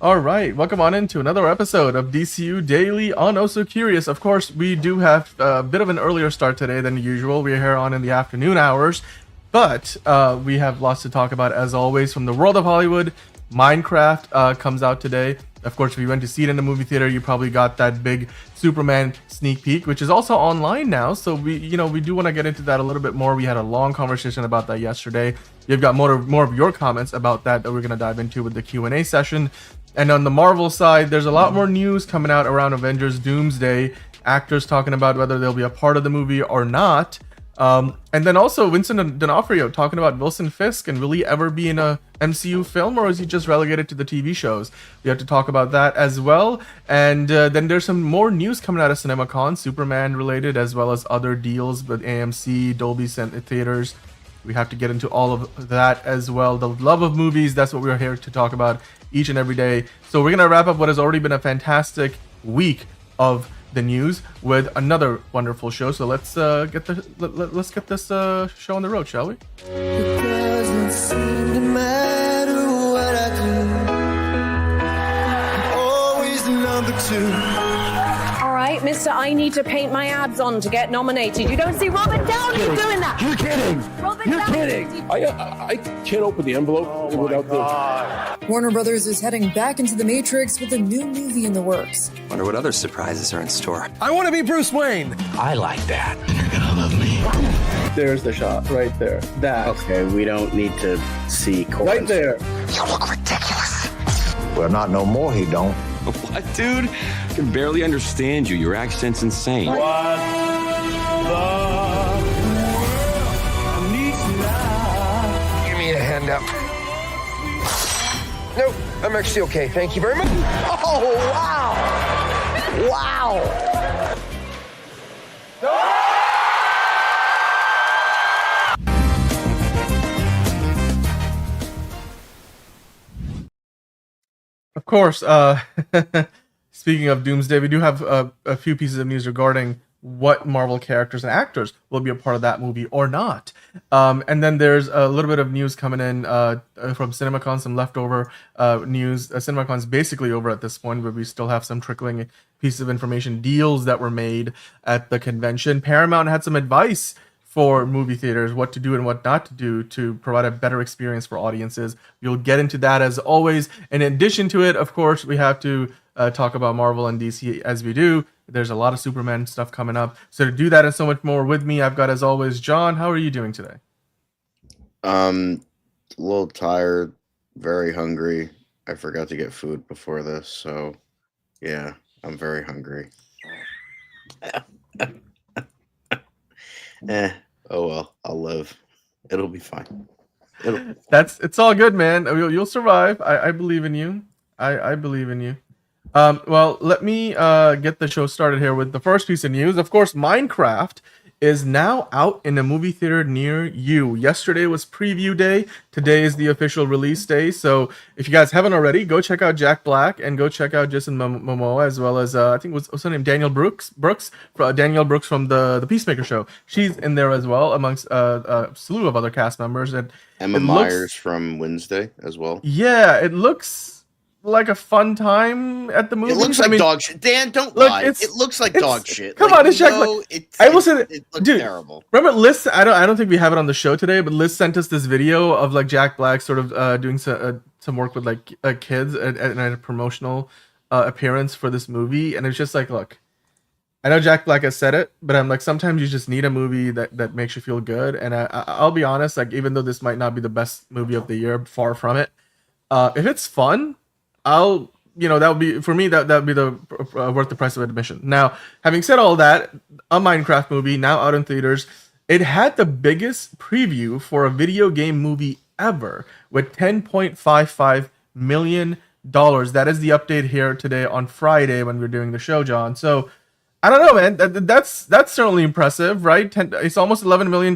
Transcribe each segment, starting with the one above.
All right, welcome on into another episode of DCU Daily on Oh So Curious. Of course, we do have a bit of an earlier start today than usual. We're here on in the afternoon hours, but we have lots to talk about as always. From the world of Hollywood, Minecraft comes out today. Of course, if you went to see it in the movie theater, you probably got that big Superman sneak peek, which is also online now. So we do want to get into that a little bit more. We had a long conversation about that yesterday. You've got more of your comments about that we're going to dive into with the Q&A session. And on the Marvel side, there's a lot more news coming out around Avengers Doomsday. Actors talking about whether they'll be a part of the movie or not. And then also Vincent D'Onofrio talking about Wilson Fisk and will he ever be in a MCU film, or is he just relegated to the TV shows? We have to talk about that as well. And then there's some more news coming out of CinemaCon, Superman related, as well as other deals with AMC, Dolby theaters. We have to get into all of that as well. The love of movies, that's what we're here to talk about each and every day. So we're going to wrap up what has already been a fantastic week of the news with another wonderful show. So let's get this show on the road, shall we? It doesn't seem to matter what I do. I'm always number two. All right, Mr. I need to paint my abs on to get nominated. You don't see Robert Downey doing that. You're kidding. You're kidding. I can't open the envelope without the... Warner Brothers is heading back into the Matrix with a new movie in the works. Wonder what other surprises are in store. I want to be Bruce Wayne. I like that. You're gonna love me. There's the shot right there. That. Okay, we don't need to see right there. You look ridiculous. Well, not no more, he don't. What, dude? I can barely understand you. Your accent's insane. What Give me a hand up. Nope, I'm actually okay. Thank you very much. Oh, wow! Wow! Of course, speaking of Doomsday, we do have a few pieces of news regarding what Marvel characters and actors will be a part of that movie or not. And then there's a little bit of news coming in from CinemaCon, some leftover news. CinemaCon's basically over at this point, but we still have some trickling pieces of information, deals that were made at the convention. Paramount had some advice for movie theaters, what to do and what not to do to provide a better experience for audiences. You'll get into that as always. In addition to it, of course, we have to talk about Marvel and DC as we do. There's a lot of Superman stuff coming up. So to do that and so much more with me, I've got, as always, John. How are you doing today? A little tired, very hungry. I forgot to get food before this, so yeah, I'm very hungry. Oh well, I'll live. It'll be fine. It's all good, man. You'll survive. I believe in you. I believe in you. Well, let me get the show started here with the first piece of news. Of course, Minecraft is now out in a movie theater near you. Yesterday was preview day. Today is the official release day. So if you guys haven't already, go check out Jack Black and go check out Jason Momoa, as well as I think what's her name, Daniel Brooks, Danielle Brooks from the Peacemaker show. She's in there as well, amongst a slew of other cast members. And Emma Myers from Wednesday as well. Yeah, it looks like a fun time at the movies. It looks like dog shit. Dan, don't lie. It looks like dog shit. Come on, it's Jack Black. I will say, it looks dude, terrible. Remember, Liz? I don't think we have it on the show today, but Liz sent us this video of like Jack Black sort of doing some work with like kids and a promotional appearance for this movie, and it's just like, look, I know Jack Black has said it, but I'm like, sometimes you just need a movie that makes you feel good. And I'll be honest, like, even though this might not be the best movie of the year, far from it, if it's fun, that would be, for me, that would be the worth the price of admission. Now, having said all that, a Minecraft movie now out in theaters, it had the biggest preview for a video game movie ever with $10.55 million. That is the update here today on Friday when we're doing the show, John. So I don't know, man. That's certainly impressive, right? It's almost $11 million.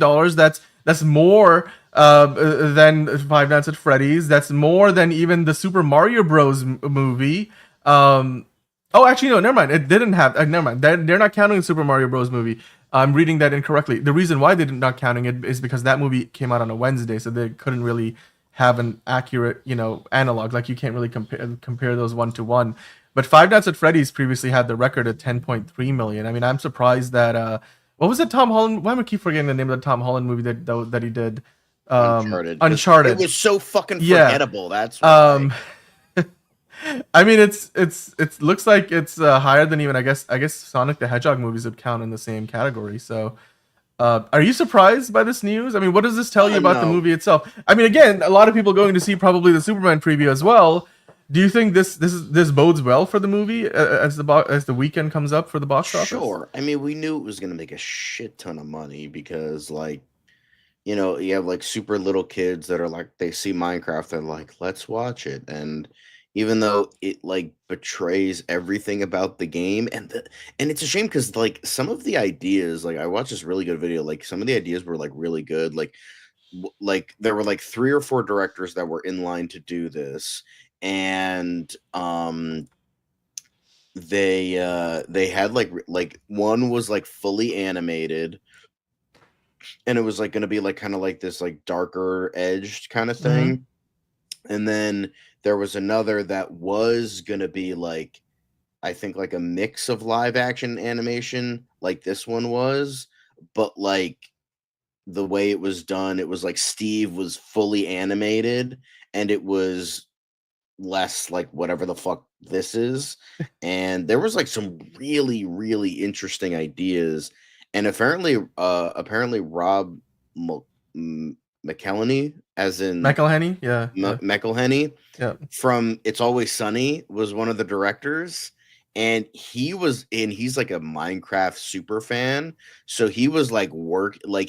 That's more than Five Nights at Freddy's. That's more than even the Super Mario Bros. Movie. Oh, actually, no, never mind. It didn't have. Never mind. They're not counting the Super Mario Bros. Movie. I'm reading that incorrectly. The reason why they're not counting it is because that movie came out on a Wednesday, so they couldn't really have an accurate, analog. Like you can't really compare those one to one. But Five Nights at Freddy's previously had the record at 10.3 million. I mean, I'm surprised that what was it, Tom Holland? Why am I keep forgetting the name of the Tom Holland movie that he did? Uncharted. It was so fucking forgettable. That's why. I mean, it looks like it's higher than even I guess Sonic the Hedgehog movies would count in the same category. So, are you surprised by this news? I mean, what does this tell you about the movie itself? I mean, again, a lot of people going to see probably the Superman preview as well. Do you think this bodes well for the movie as the weekend comes up for the box office? Sure. I mean, we knew it was gonna make a shit ton of money because, like, you have like super little kids that are like, they see Minecraft, they're like, let's watch it. And even though it like betrays everything about the game, and it's a shame because like some of the ideas, like I watched this really good video, like some of the ideas were like really good. Like there were like 3 or 4 directors that were in line to do this, and they had like one was like fully animated, and it was like going to be like kind of like this like darker edged kind of thing. And then there was another that was going to be like, I think like a mix of live action animation like this one was, but like the way it was done, it was like Steve was fully animated and it was less like whatever the fuck this is. And there was like some really, really interesting ideas. And apparently Rob McElhenney, as in McElhenney, McElhenney, from It's Always Sunny, was one of the directors, and he's like a Minecraft super fan, so he was like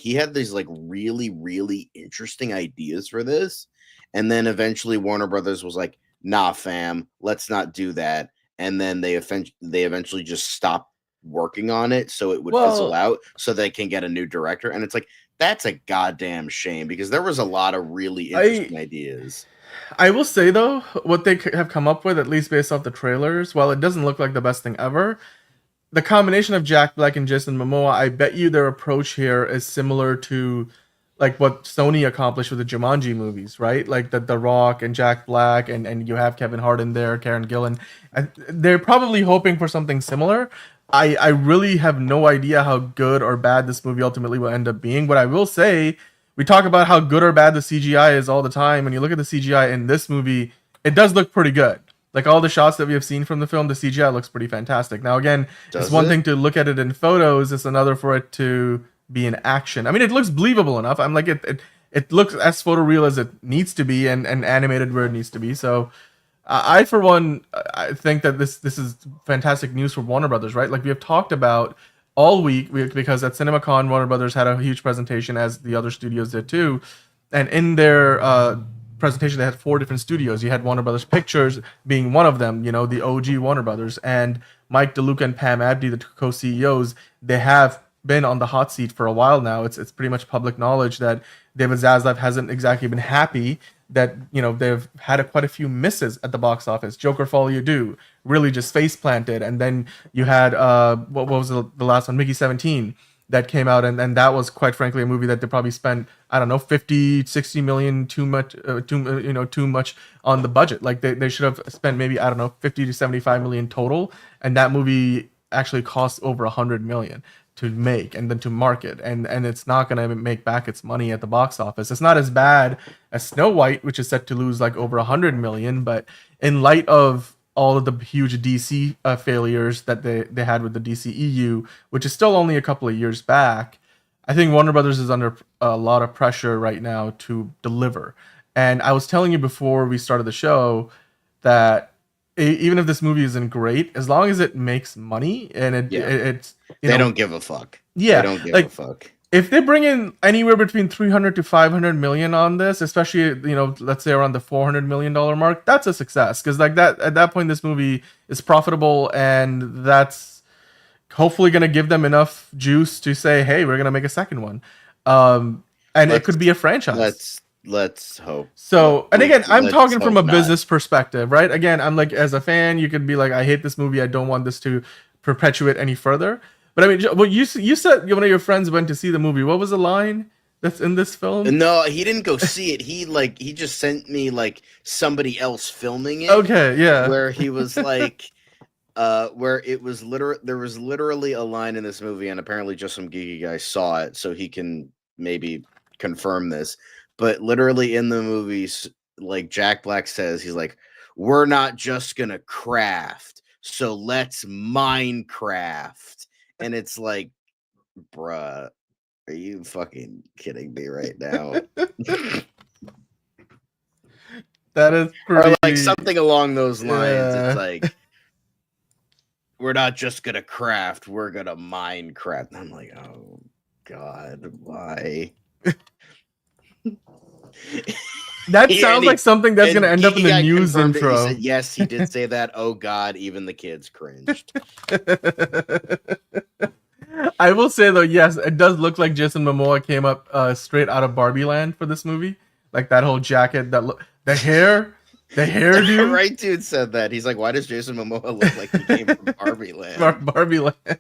he had these like really, really interesting ideas for this, and then eventually Warner Brothers was like, nah fam, let's not do that, and then they eventually just stopped working on it so it would fizzle out so they can get a new director. And it's like, that's a goddamn shame because there was a lot of really interesting ideas. I will say though, what they have come up with, at least based off the trailers, while it doesn't look like the best thing ever, the combination of Jack Black and Jason Momoa, I bet you their approach here is similar to like what Sony accomplished with the Jumanji movies, right? Like the Rock and Jack Black, and you have Kevin Hart in there, Karen Gillan. They're probably hoping for something similar. I really have no idea how good or bad this movie ultimately will end up being. But I will say, we talk about how good or bad the CGI is all the time. When you look at the CGI in this movie, it does look pretty good. Like all the shots that we have seen from the film, the CGI looks pretty fantastic. Now, again, it's one thing to look at it in photos. It's another for it to be in action. I mean, it looks believable enough. I'm like, it looks as photoreal as it needs to be and animated where it needs to be. So I for one, I think that this is fantastic news for Warner Brothers, right? Like we have talked about all week, because at CinemaCon, Warner Brothers had a huge presentation, as the other studios did too. And in their presentation, they had 4 different studios. You had Warner Brothers Pictures being one of them, the OG Warner Brothers, and Mike DeLuca and Pam Abdi, the co-CEOs. They have been on the hot seat for a while now. It's pretty much public knowledge that David Zaslav hasn't exactly been happy that they've had quite a few misses at the box office. Joker Fall You Do really just face planted, and then you had what was the last one, Mickey 17, that came out, and that was quite frankly a movie that they probably spent, I don't know, 50-60 million too much on the budget. Like they should have spent maybe, I don't know, 50 to 75 million total, and that movie actually cost over 100 million to make and then to market, and it's not going to make back its money at the box office. It's not as bad as Snow White, which is set to lose like over 100 million, but in light of all of the huge DC failures that they had with the DCEU, which is still only a couple of years back, I think Warner Brothers is under a lot of pressure right now to deliver. And I was telling you before we started the show that even if this movie isn't great, as long as it makes money and it's they don't give a fuck. Yeah, they don't give a fuck. If they bring in anywhere between 300 to 500 million on this, especially let's say around the $400 million mark, that's a success. Because like that, at that point, this movie is profitable, and that's hopefully going to give them enough juice to say, hey, we're going to make a second one, and it could be a franchise. Let's hope. So, and again, I'm talking from a business perspective, right? Again, I'm like, as a fan, you could be like, I hate this movie. I don't want this to perpetuate any further. But I mean, well, you said one of your friends went to see the movie. What was the line? that's in this film? No, he didn't go see it. He just sent me like somebody else filming it. Okay, yeah. Where he was like, where it was there was literally a line in this movie, and apparently just some geeky guy saw it, so he can maybe confirm this. But literally in the movies, like Jack Black says, he's like, "We're not just gonna craft, so let's Minecraft," and it's like, bruh. Are you fucking kidding me right now? That is pretty... Or like something along those lines. Yeah. It's like, we're not just gonna craft, we're gonna Minecraft. And I'm like, oh god, why? That sounds like something that's gonna end up in the news intro. He said, yes, he did say that. Oh god, even the kids cringed. I will say though, yes, it does look like Jason Momoa came up straight out of Barbie Land for this movie. Like that whole jacket, the hair, dude. Right dude said that. He's like, why does Jason Momoa look like he came from Barbie Land? Barbie Land.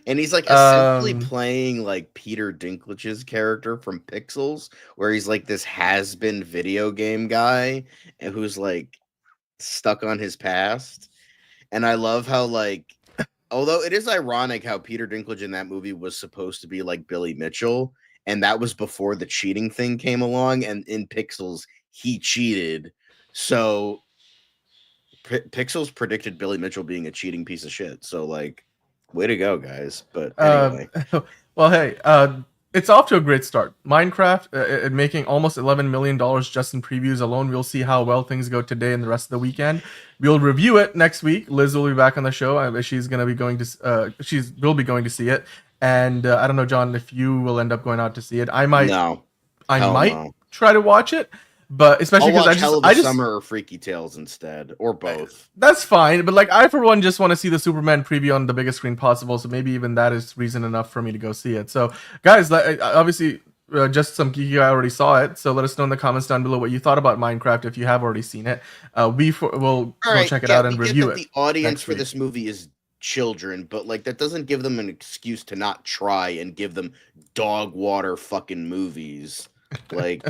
And he's like essentially playing like Peter Dinklage's character from Pixels, where he's like this has-been video game guy and who's like stuck on his past. And I love how like, although it is ironic how Peter Dinklage in that movie was supposed to be like Billy Mitchell, and that was before the cheating thing came along, and in Pixels, he cheated. So Pixels predicted Billy Mitchell being a cheating piece of shit. So like, way to go, guys. But anyway. Well, hey, it's off to a great start. Minecraft, making almost $11 million just in previews alone. We'll see how well things go today and the rest of the weekend. We'll review it next week. Liz will be back on the show. She's gonna be going to. Will be going to see it. And I don't know, John, if you will end up going out to see it. I might. No. I might try to watch it, but especially because I just Summer or Freaky Tales instead, or both. That's fine, but like I for one just want to see the Superman preview on the biggest screen possible. So maybe even that is reason enough for me to go see it. So guys, obviously. Just some geeky I already saw it, so let us know in the comments down below what you thought about Minecraft if you have already seen it. We'll check it out and review it. The audience for this movie is children, but like that doesn't give them an excuse to not try and give them dog water fucking movies. Like,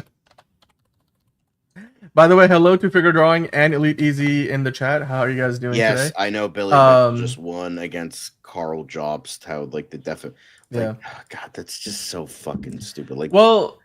by the way, hello to Figure Drawing and Elite Easy in the chat. How are you guys doing today? Yes, I know Billy just won against Carl Jobst. How like the definite. Like, oh God, that's just so fucking stupid. Like, well,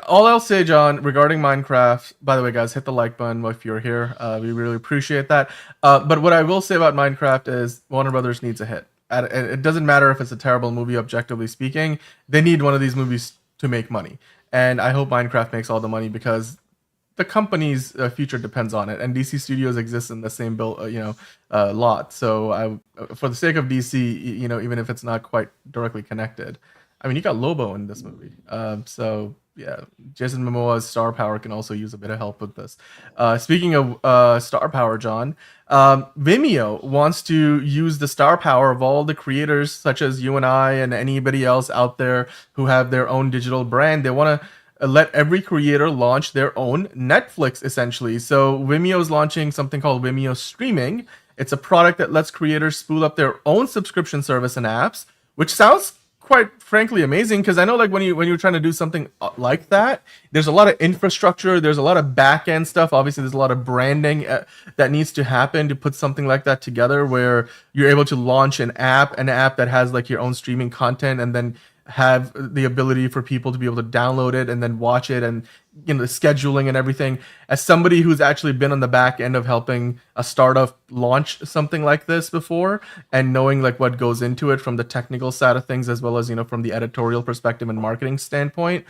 all I'll say, John, regarding Minecraft. By the way, guys, hit the like button if you're here. We really appreciate that. But what I will say about Minecraft is Warner Brothers needs a hit. It doesn't matter if it's a terrible movie, objectively speaking. They need one of these movies to make money, and I hope Minecraft makes all the money because the company's future depends on it, and DC Studios exists in the same lot. So for the sake of DC, even if it's not quite directly connected, I mean, you got Lobo in this movie. So yeah, Jason Momoa's star power can also use a bit of help with this. Speaking of star power, John, Vimeo wants to use the star power of all the creators, such as you and I and anybody else out there who have their own digital brand. They want to let every creator launch their own Netflix, essentially. So Vimeo is launching something called Vimeo Streaming. It's a product that lets creators spool up their own subscription service and apps, which sounds quite frankly amazing, because I know like when you're trying to do something like that, there's a lot of infrastructure, there's a lot of back-end stuff. Obviously, there's a lot of branding that needs to happen to put something like that together, where you're able to launch an app that has like your own streaming content, and then have the ability for people to be able to download it and then watch it, and the scheduling and everything. As somebody who's actually been on the back end of helping a startup launch something like this before, and knowing like what goes into it from the technical side of things, as well as from the editorial perspective and marketing standpoint,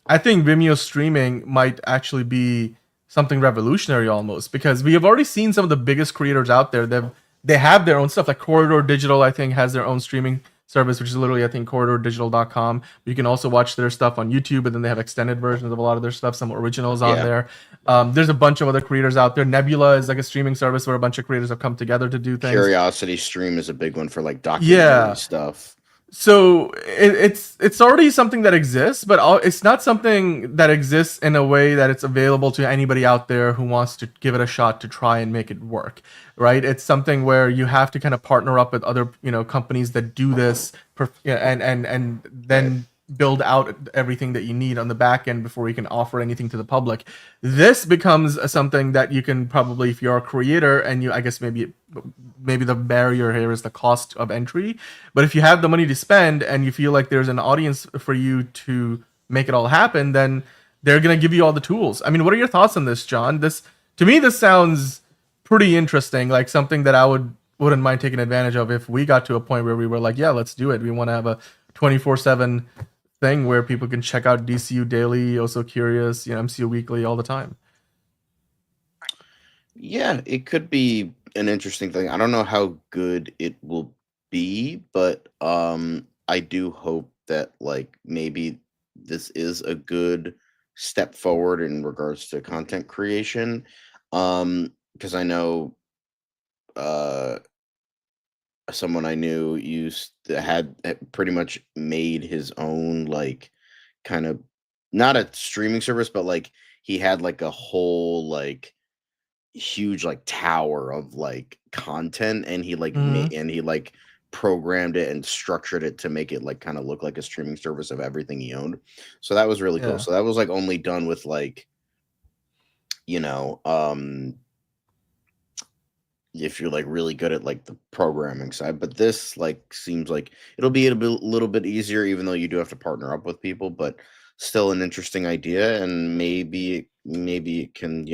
I think Vimeo streaming might actually be something revolutionary almost, because we have already seen some of the biggest creators out there. They have their own stuff, like Corridor Digital, I think, has their own streaming service, which is literally, I think, corridordigital.com. You can also watch their stuff on YouTube, and then they have extended versions of a lot of their stuff, some originals on there. There's a bunch of other creators out there. Nebula is like a streaming service where a bunch of creators have come together to do things. Curiosity Stream is a big one for like documentary stuff. So it's already something that exists, but it's not something that exists in a way that it's available to anybody out there who wants to give it a shot to try and make it work, right? It's something where you have to kind of partner up with other companies that do this, and then build out everything that you need on the back end before you can offer anything to the public. This becomes something that you can probably, if you're a creator, and I guess maybe the barrier here is the cost of entry. But if you have the money to spend and you feel like there's an audience for you to make it all happen, then they're gonna give you all the tools. I mean, what are your thoughts on this, John? To me, this sounds pretty interesting, like something that I wouldn't mind taking advantage of if we got to a point where we were like, yeah, let's do it. We want to have a 24/7 thing where people can check out DCU Daily, Also Curious, MCU Weekly all the time. Yeah, it could be an interesting thing. I don't know how good it will be, but I do hope that like maybe this is a good step forward in regards to content creation. Because I know someone I knew had pretty much made his own like kind of not a streaming service, but like he had like a whole like huge like tower of like content, and he like and he like programmed it and structured it to make it like kind of look like a streaming service of everything he owned. So that was really cool. So that was like only done with like, if you're like really good at like the programming side, but this like seems like it'll be a little bit easier, even though you do have to partner up with people, but still an interesting idea. And maybe it can,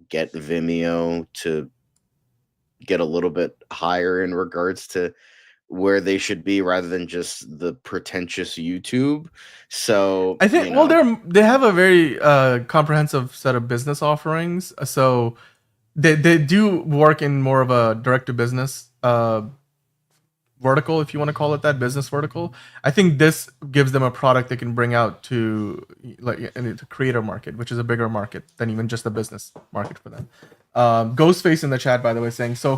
get Vimeo to get a little bit higher in regards to where they should be, rather than just the pretentious YouTube. So I think they have a very comprehensive set of business offerings. So they do work in more of a direct to business vertical, if you want to call it that, business vertical. I think this gives them a product they can bring out to like the creator market, which is a bigger market than even just the business market for them. Ghostface in the chat, by the way, saying so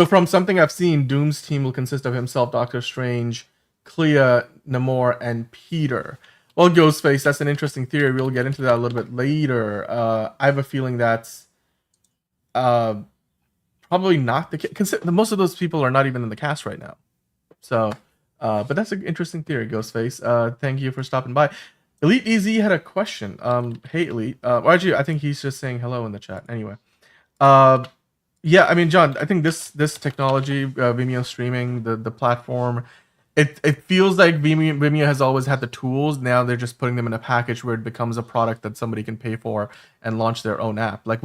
from something I've seen, Doom's team will consist of himself, Doctor Strange, Clea, Namor, and Peter. Well, Ghostface, that's an interesting theory. We'll get into that a little bit later. I have a feeling that's probably not the case. Most of those people are not even in the cast right now. So, but that's an interesting theory, Ghostface. Thank you for stopping by. Elite EZ had a question. Hey, Elite. Actually, I think he's just saying hello in the chat. Anyway. Yeah, I mean, John, I think this technology, Vimeo streaming, the platform, it feels like Vimeo has always had the tools. Now they're just putting them in a package where it becomes a product that somebody can pay for and launch their own app. Like,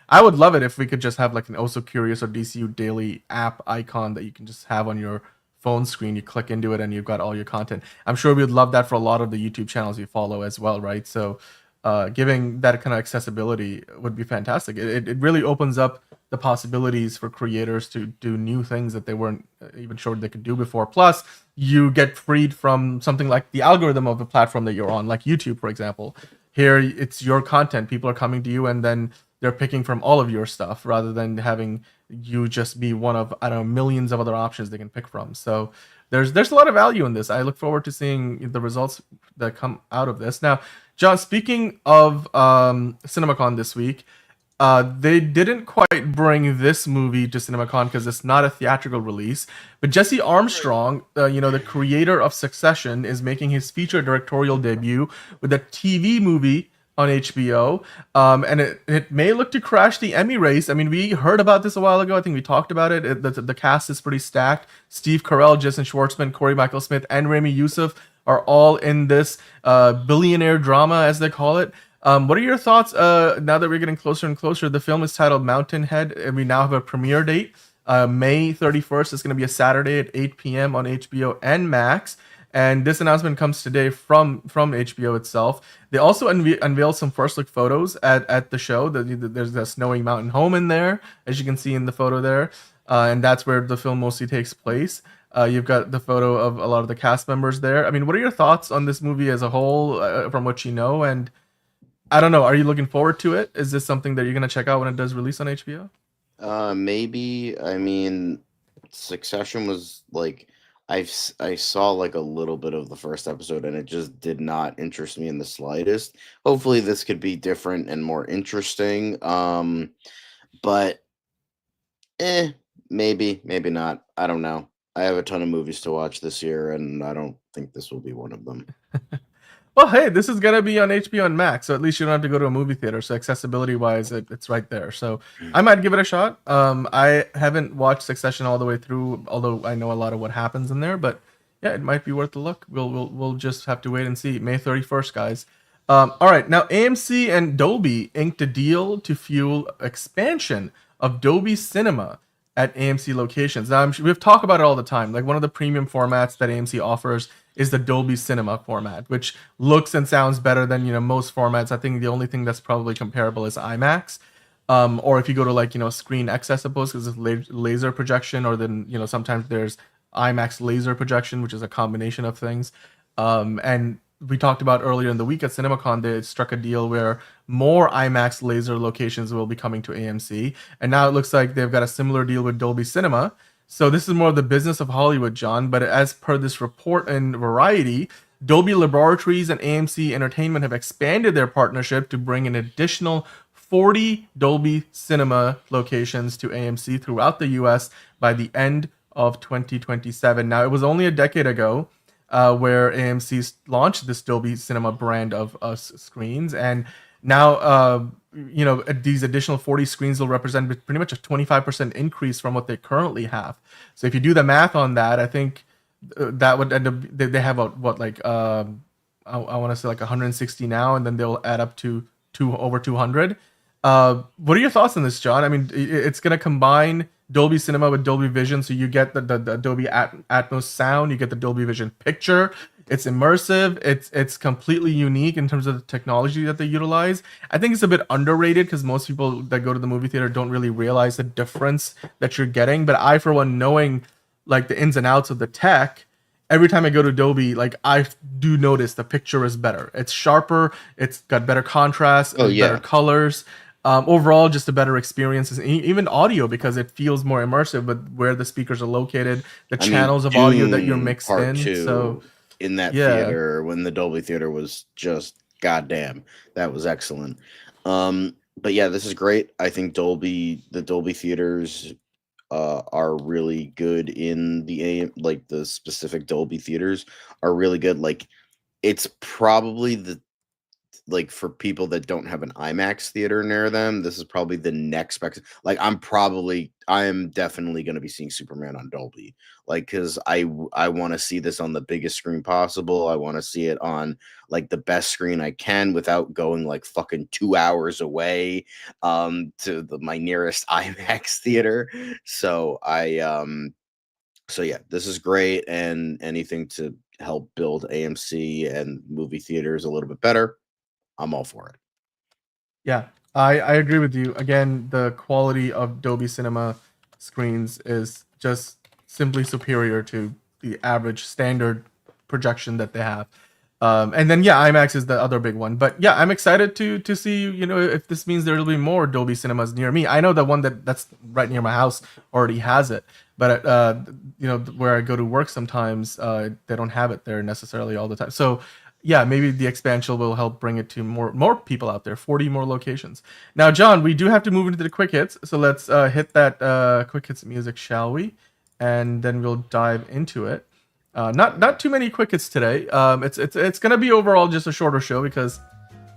I would love it if we could just have like an Also Curious or DCU Daily app icon that you can just have on your phone screen. You click into it and you've got all your content. I'm sure we'd love that for a lot of the YouTube channels we follow as well, right? So giving that kind of accessibility would be fantastic. It really opens up the possibilities for creators to do new things that they weren't even sure they could do before. Plus, you get freed from something like the algorithm of the platform that you're on, like YouTube, for example. Here, it's your content. People are coming to you, and then they're picking from all of your stuff rather than having you just be one of, I don't know, millions of other options they can pick from. So there's a lot of value in this. I look forward to seeing the results that come out of this. Now, John, speaking of CinemaCon this week, they didn't quite bring this movie to CinemaCon because it's not a theatrical release. But Jesse Armstrong, the creator of Succession, is making his feature directorial debut with a TV movie on HBO. And it may look to crash the Emmy race. I mean, we heard about this a while ago. I think we talked about it. The cast is pretty stacked. Steve Carell, Jason Schwartzman, Corey Michael Smith, and Rami Youssef are all in this billionaire drama, as they call it. What are your thoughts now that we're getting closer and closer? The film is titled Mountainhead, and we now have a premiere date. May 31st is going to be a Saturday at 8 p.m. on HBO and Max. And this announcement comes today from HBO itself. They also unveiled some first look photos at the show. There's a snowy mountain home in there, as you can see in the photo there. And that's where the film mostly takes place. You've got the photo of a lot of the cast members there. I mean, what are your thoughts on this movie as a whole, from what you know? And I don't know, are you looking forward to it? Is this something that you're going to check out when it does release on HBO? Maybe. I mean, Succession was like, I saw like a little bit of the first episode, and it just did not interest me in the slightest. Hopefully this could be different and more interesting. But maybe not. I don't know. I have a ton of movies to watch this year, and I don't think this will be one of them. Well, hey, this is gonna be on HBO and Max, so at least you don't have to go to a movie theater. So accessibility wise, it's right there. So I might give it a shot. I haven't watched Succession all the way through, although I know a lot of what happens in there. But yeah, it might be worth a look. We'll just have to wait and see. May 31st, guys. All right, now AMC and Dolby inked a deal to fuel expansion of Dolby Cinema at AMC locations. Now, we've talked about it all the time. Like one of the premium formats that AMC offers is the Dolby Cinema format, which looks and sounds better than most formats. I think the only thing that's probably comparable is IMAX, or if you go to like Screen X, I suppose, because it's laser projection, or then sometimes there's IMAX laser projection, which is a combination of things. And we talked about earlier in the week at CinemaCon, they struck a deal where more IMAX laser locations will be coming to AMC. And now it looks like they've got a similar deal with Dolby Cinema. So this is more of the business of Hollywood, John. But as per this report in Variety, Dolby Laboratories and AMC Entertainment have expanded their partnership to bring an additional 40 Dolby Cinema locations to AMC throughout the US by the end of 2027. Now, it was only a decade ago where AMC launched this Dolby Cinema brand of screens, and now these additional 40 screens will represent pretty much a 25% increase from what they currently have. So if you do the math on that, I think that would end up they have I want to say like 160 now, and then they'll add up to over 200. What are your thoughts on this, John? I mean, it's going to combine Dolby Cinema with Dolby Vision, so you get the Dolby Atmos sound, you get the Dolby Vision picture. It's immersive. It's completely unique in terms of the technology that they utilize. I think it's a bit underrated because most people that go to the movie theater don't really realize the difference that you're getting. But I, for one, knowing like the ins and outs of the tech, every time I go to Dolby, like I do notice the picture is better. It's sharper. It's got better contrast, better colors. Overall, just a better experience, even audio, because it feels more immersive with where the speakers are located, the channels of audio that you're mixed in. So in that theater, when the Dolby theater was just goddamn, that was excellent. But yeah, this is great. I think the Dolby theaters are really good in the specific Dolby theaters are really good. Like it's probably for people that don't have an IMAX theater near them, this is probably the next spec. Like I am definitely going to be seeing Superman on Dolby, like because I want to see this on the biggest screen possible. I want to see it on like the best screen I can without going like fucking 2 hours away to my nearest IMAX theater. So so yeah, this is great, and anything to help build AMC and movie theaters a little bit better, I'm all for it. Yeah, I agree with you. Again, the quality of Dolby Cinema screens is just simply superior to the average standard projection that they have. And then IMAX is the other big one. But yeah, I'm excited to see if this means there will be more Dolby Cinemas near me. I know the one that's right near my house already has it, but where I go to work sometimes they don't have it there necessarily all the time. So yeah, maybe the expansion will help bring it to more people out there. 40 more locations. Now, John, we do have to move into the quick hits, so let's hit that quick hits music, shall we? And then we'll dive into it. Not too many quick hits today. It's gonna be overall just a shorter show because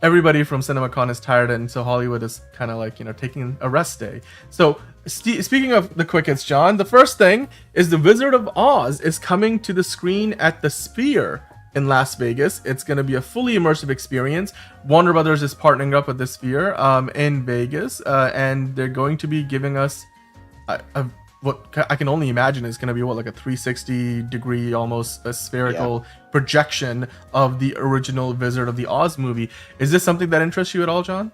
everybody from CinemaCon is tired, and so Hollywood is kind of like taking a rest day. So speaking of the quick hits, John, the first thing is The Wizard of Oz is coming to the screen at the Sphere in Las Vegas. It's going to be a fully immersive experience. Warner Brothers is partnering up with the Sphere in Vegas, and they're going to be giving us what I can only imagine is going to be like a 360 degree, almost a spherical projection of the original Wizard of the Oz movie. Is this something that interests you at all, John?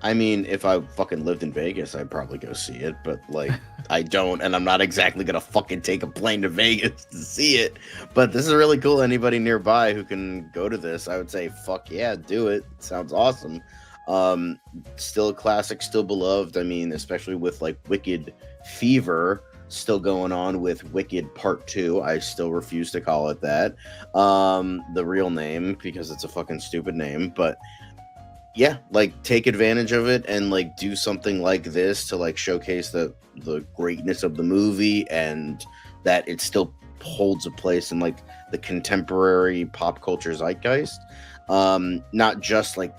I mean, if I fucking lived in Vegas, I'd probably go see it, but like I don't, and I'm not exactly gonna fucking take a plane to Vegas to see it. But this is really cool. Anybody nearby who can go to this, I would say, fuck yeah, do it. Sounds awesome. Still a classic, still beloved. I mean, especially with like Wicked Fever still going on with Wicked Part 2. I still refuse to call it that. The real name, because it's a fucking stupid name, but yeah, like take advantage of it and like do something like this to like showcase the greatness of the movie and that it still holds a place in like the contemporary pop culture zeitgeist. Not just like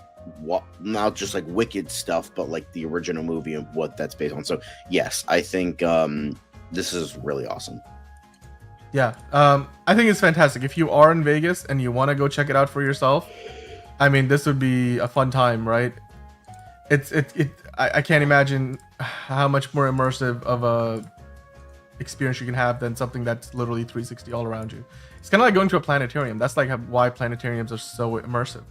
Wicked stuff, but like the original movie and what that's based on. So yes, I think this is really awesome. Yeah, I think it's fantastic. If you are in Vegas and you want to go check it out for yourself, I mean, this would be a fun time, right? I can't imagine how much more immersive of a experience you can have than something that's literally 360 all around you. It's kind of like going to a planetarium. That's like why planetariums are so immersive.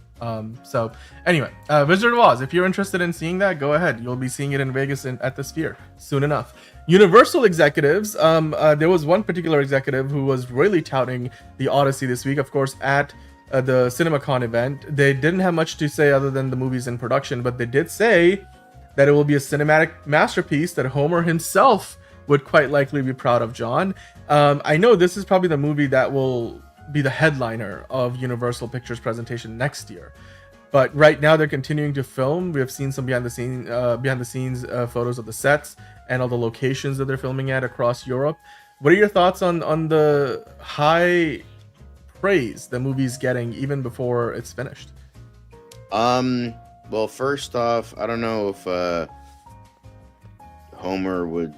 So anyway, Wizard of Oz, if you're interested in seeing that, go ahead. You'll be seeing it in Vegas at the Sphere soon enough. Universal executives, there was one particular executive who was really touting the Odyssey this week, of course, at the CinemaCon event. They didn't have much to say other than the movie's in production, but they did say that it will be a cinematic masterpiece that Homer himself would quite likely be proud of, John. I know this is probably the movie that will be the headliner of Universal Pictures presentation next year. But right now they're continuing to film. We have seen some behind the scenes photos of the sets and all the locations that they're filming at across Europe. What are your thoughts on the high praise the movie's getting even before it's finished? Well, first off, I don't know if Homer would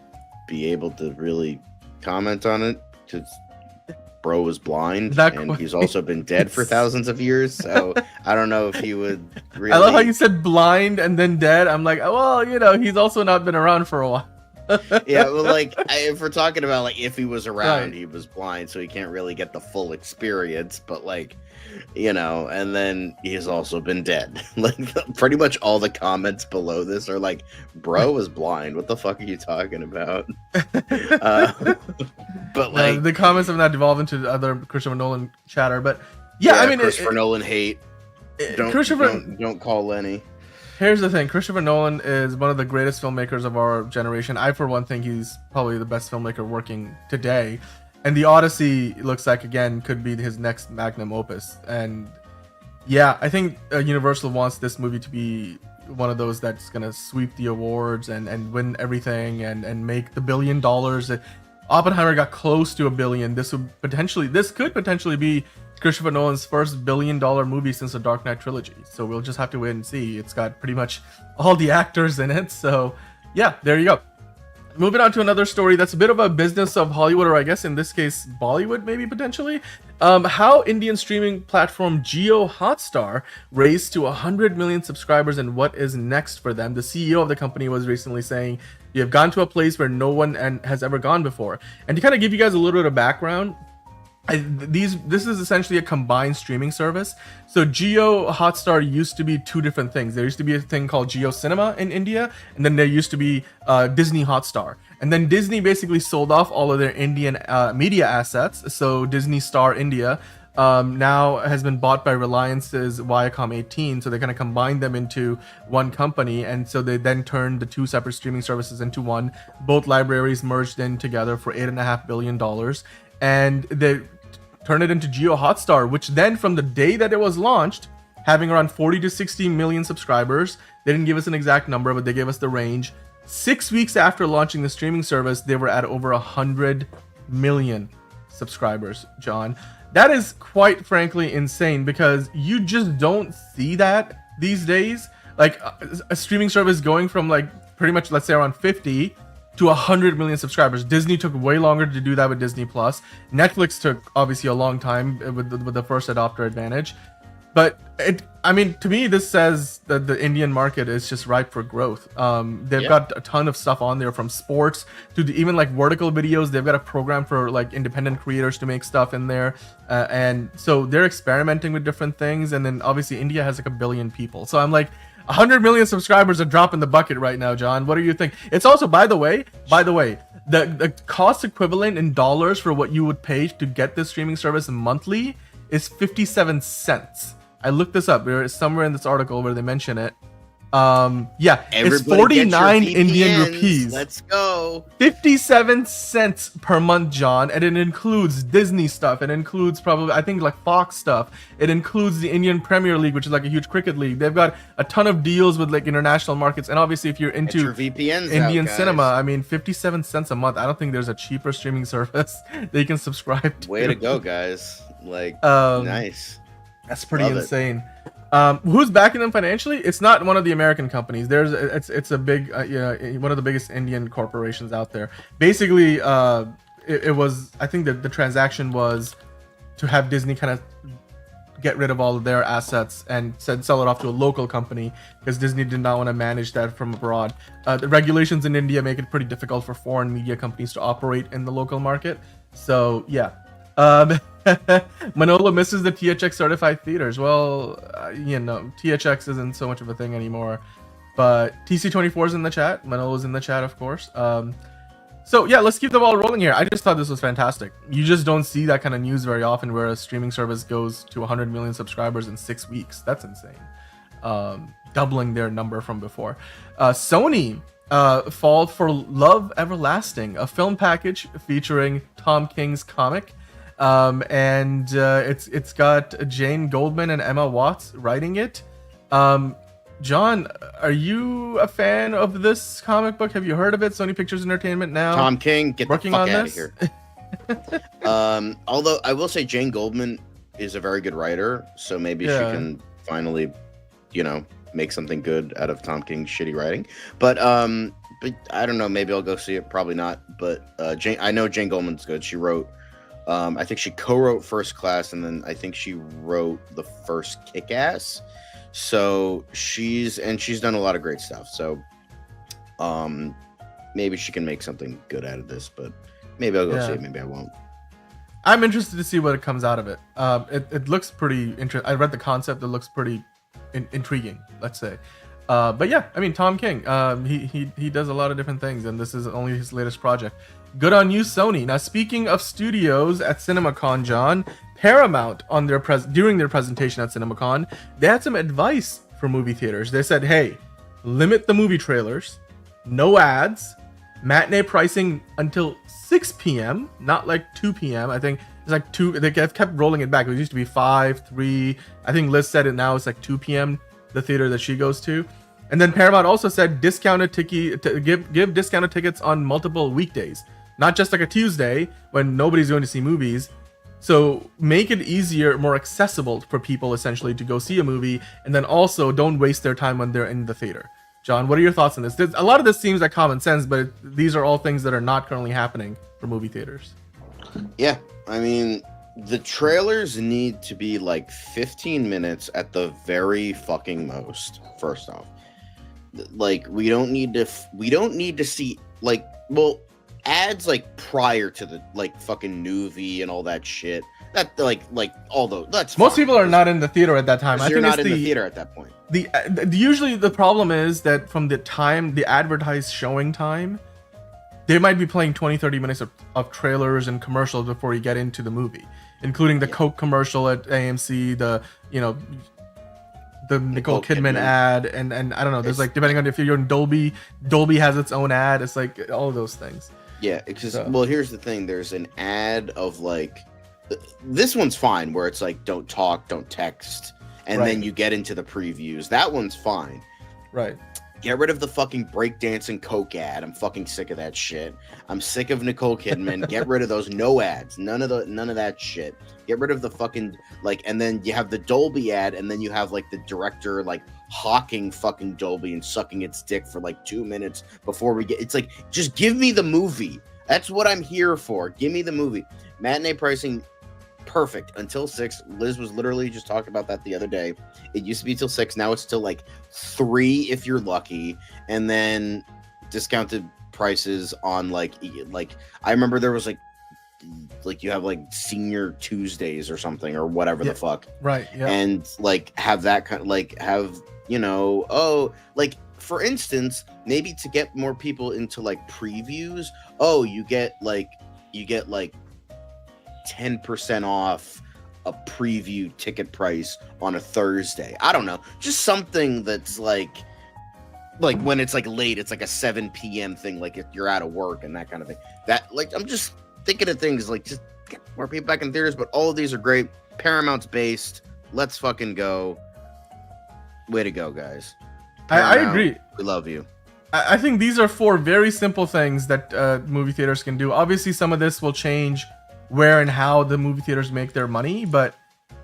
be able to really comment on it because bro was blind and he's also been dead for thousands of years, so I don't know if he would really... I love how you said blind and then dead. I'm like, oh, well, you know, he's also not been around for a while. Yeah, well, like, if we're talking about, like, if he was around, right, he was blind, so he can't really get the full experience, but, like, you know, and then he's also been dead. Like, pretty much all the comments below this are like, bro was blind. What the fuck are you talking about? But, like... the comments have not devolved into other Christopher Nolan chatter, but, yeah, I mean... Christopher Nolan hate. Don't call Lenny. Here's the thing. Christopher Nolan is one of the greatest filmmakers of our generation. I, for one, think he's probably the best filmmaker working today. And The Odyssey looks like, again, could be his next magnum opus. And yeah, I think Universal wants this movie to be one of those that's going to sweep the awards and win everything and make the $1 billion. Oppenheimer got close to $1 billion. This could potentially be Christopher Nolan's first $1 billion movie since the Dark Knight trilogy. So we'll just have to wait and see. It's got pretty much all the actors in it. So yeah, there you go. Moving on to another story that's a bit of a business of Hollywood, or I guess in this case, Bollywood, maybe potentially. How Indian streaming platform Jio Hotstar raised to 100 million subscribers and what is next for them. The CEO of the company was recently saying, "You have gone to a place where no one has ever gone before." And to kind of give you guys a little bit of background, this is essentially a combined streaming service. So Jio Hotstar used to be two different things. There used to be a thing called Jio Cinema in India, and then there used to be Disney Hotstar. And then Disney basically sold off all of their Indian media assets. So Disney Star India now has been bought by Reliance's Viacom 18. So they're going to combine them into one company. And so they then turned the two separate streaming services into one. Both libraries merged in together for $8.5 billion. And they turned it into Jio Hotstar, which then from the day that it was launched, having around 40 to 60 million subscribers. They didn't give us an exact number, but they gave us the range. 6 weeks after launching the streaming service, they were at over 100 million subscribers, John. That is quite frankly insane because you just don't see that these days. Like a streaming service going from like pretty much, let's say around 50 to 100 million subscribers. Disney took way longer to do that with Disney Plus. Netflix took obviously a long time with the first adopter advantage. But to me, this says that the Indian market is just ripe for growth. They've got a ton of stuff on there, from sports to even like vertical videos. They've got a program for like independent creators to make stuff in there. And so they're experimenting with different things. And then obviously India has like 1 billion people. So I'm like, 100 million subscribers are dropping the bucket right now, John. What do you think? It's also, by the way, the cost equivalent in dollars for what you would pay to get this streaming service monthly is 57 cents. I looked this up. There is somewhere in this article where they mention it. Yeah, it's Everybody get your 49 Indian VPNs. rupees. Let's go. 57 cents per month, John, and it includes Disney stuff. It includes probably, I think, like Fox stuff. It includes the Indian Premier League, which is like a huge cricket league. They've got a ton of deals with like international markets, and obviously, if you're Get your into VPNs Indian out, guys. cinema, I mean, 57 cents a month. I don't think there's a cheaper streaming service that you can subscribe to. Way to go, guys. Like, nice. That's pretty Love it. insane. Who's backing them financially? It's not one of the American companies. It's a big, one of the biggest Indian corporations out there. Basically, it was, I think that the transaction was to have Disney kind of get rid of all of their assets and sell it off to a local company, because Disney did not want to manage that from abroad. The regulations in India make it pretty difficult for foreign media companies to operate in the local market. So yeah. Manolo misses the THX certified theaters. Well, THX isn't so much of a thing anymore, but TC24 is in the chat. Manolo's in the chat, of course. So yeah, let's keep the ball rolling here. I just thought this was fantastic. You just don't see that kind of news very often, where a streaming service goes to 100 million subscribers in 6 weeks. That's insane. Doubling their number from before. Sony fall for Love Everlasting, a film package featuring Tom King's comic. It's got Jane Goldman and Emma Watts writing it. John, are you a fan of this comic book? Have you heard of it? Sony Pictures Entertainment now. Tom King, get the working fuck on out this? of here. Although I will say Jane Goldman is a very good writer, so maybe she can finally, make something good out of Tom King's shitty writing. But I don't know. Maybe I'll go see it. Probably not. But I know Jane Goldman's good. She wrote. I think she co-wrote First Class, and then I think she wrote the first Kick-Ass. So she's done a lot of great stuff. So maybe she can make something good out of this, but maybe I'll go see it. Maybe I won't. I'm interested to see what comes out of it. It looks pretty interesting. I read the concept. It looks pretty intriguing, let's say. But yeah, I mean, Tom King, he does a lot of different things, and this is only his latest project. Good on you, Sony. Now, speaking of studios at CinemaCon, John, Paramount during their presentation at CinemaCon, they had some advice for movie theaters. They said, hey, limit the movie trailers, no ads, matinee pricing until 6 p.m., not like 2 p.m. I think it's like 2. They kept rolling it back. It used to be 5, 3. I think Liz said it now. It's like 2 p.m., the theater that she goes to. And then Paramount also said give discounted tickets on multiple weekdays, not just like a Tuesday when nobody's going to see movies. So make it easier, more accessible for people essentially to go see a movie, and then also don't waste their time when they're in the theater. John, what are your thoughts on this? A lot of this seems like common sense, but these are all things that are not currently happening for movie theaters. Yeah, I mean, the trailers need to be like 15 minutes at the very fucking most. First off, like we don't need to see like, well, ads like prior to the like fucking movie and all that shit. That like although that's most fine. people are not in the theater at that time. I You're think not it's in the theater at that point. Usually the problem is that from the time, the advertised showing time, they might be playing 20-30 minutes of trailers and commercials before you get into the movie, including the Coke commercial at AMC, the Nicole Kidman ad, and I don't know, there's like, depending on if you're in Dolby has its own ad. It's like all of those things. Yeah, because well, here's the thing, there's an ad of like, this one's fine where it's like don't talk, don't text, and then you get into the previews. That one's fine. Right. Get rid of the fucking breakdancing Coke ad. I'm fucking sick of that shit. I'm sick of Nicole Kidman. Get rid of those. No ads. None of that shit. Get rid of the fucking like, and then you have the Dolby ad, and then you have like the director like hawking fucking Dolby and sucking its dick for like 2 minutes before we get. It's like, just give me the movie. That's what I'm here for. Give me the movie. Matinee pricing, perfect until 6. Liz was literally just talking about that the other day. It used to be till 6. Now it's till like 3 if you're lucky, and then discounted prices on like I remember there was like you have like Senior Tuesdays or something or whatever the fuck. Right. Yeah. And like have that kind of like have, like for instance, maybe to get more people into like previews, you get like 10% off a preview ticket price on a Thursday. I don't know, just something that's like, like when it's like late, it's like a 7 p.m. thing, like if you're out of work and that kind of thing. That, like, I'm just thinking of things like just get more people back in theaters, but all of these are great. Paramount's based. Let's fucking go. Way to go, guys. I agree. We love you. I think these are 4 very simple things that movie theaters can do. Obviously, some of this will change where and how the movie theaters make their money, but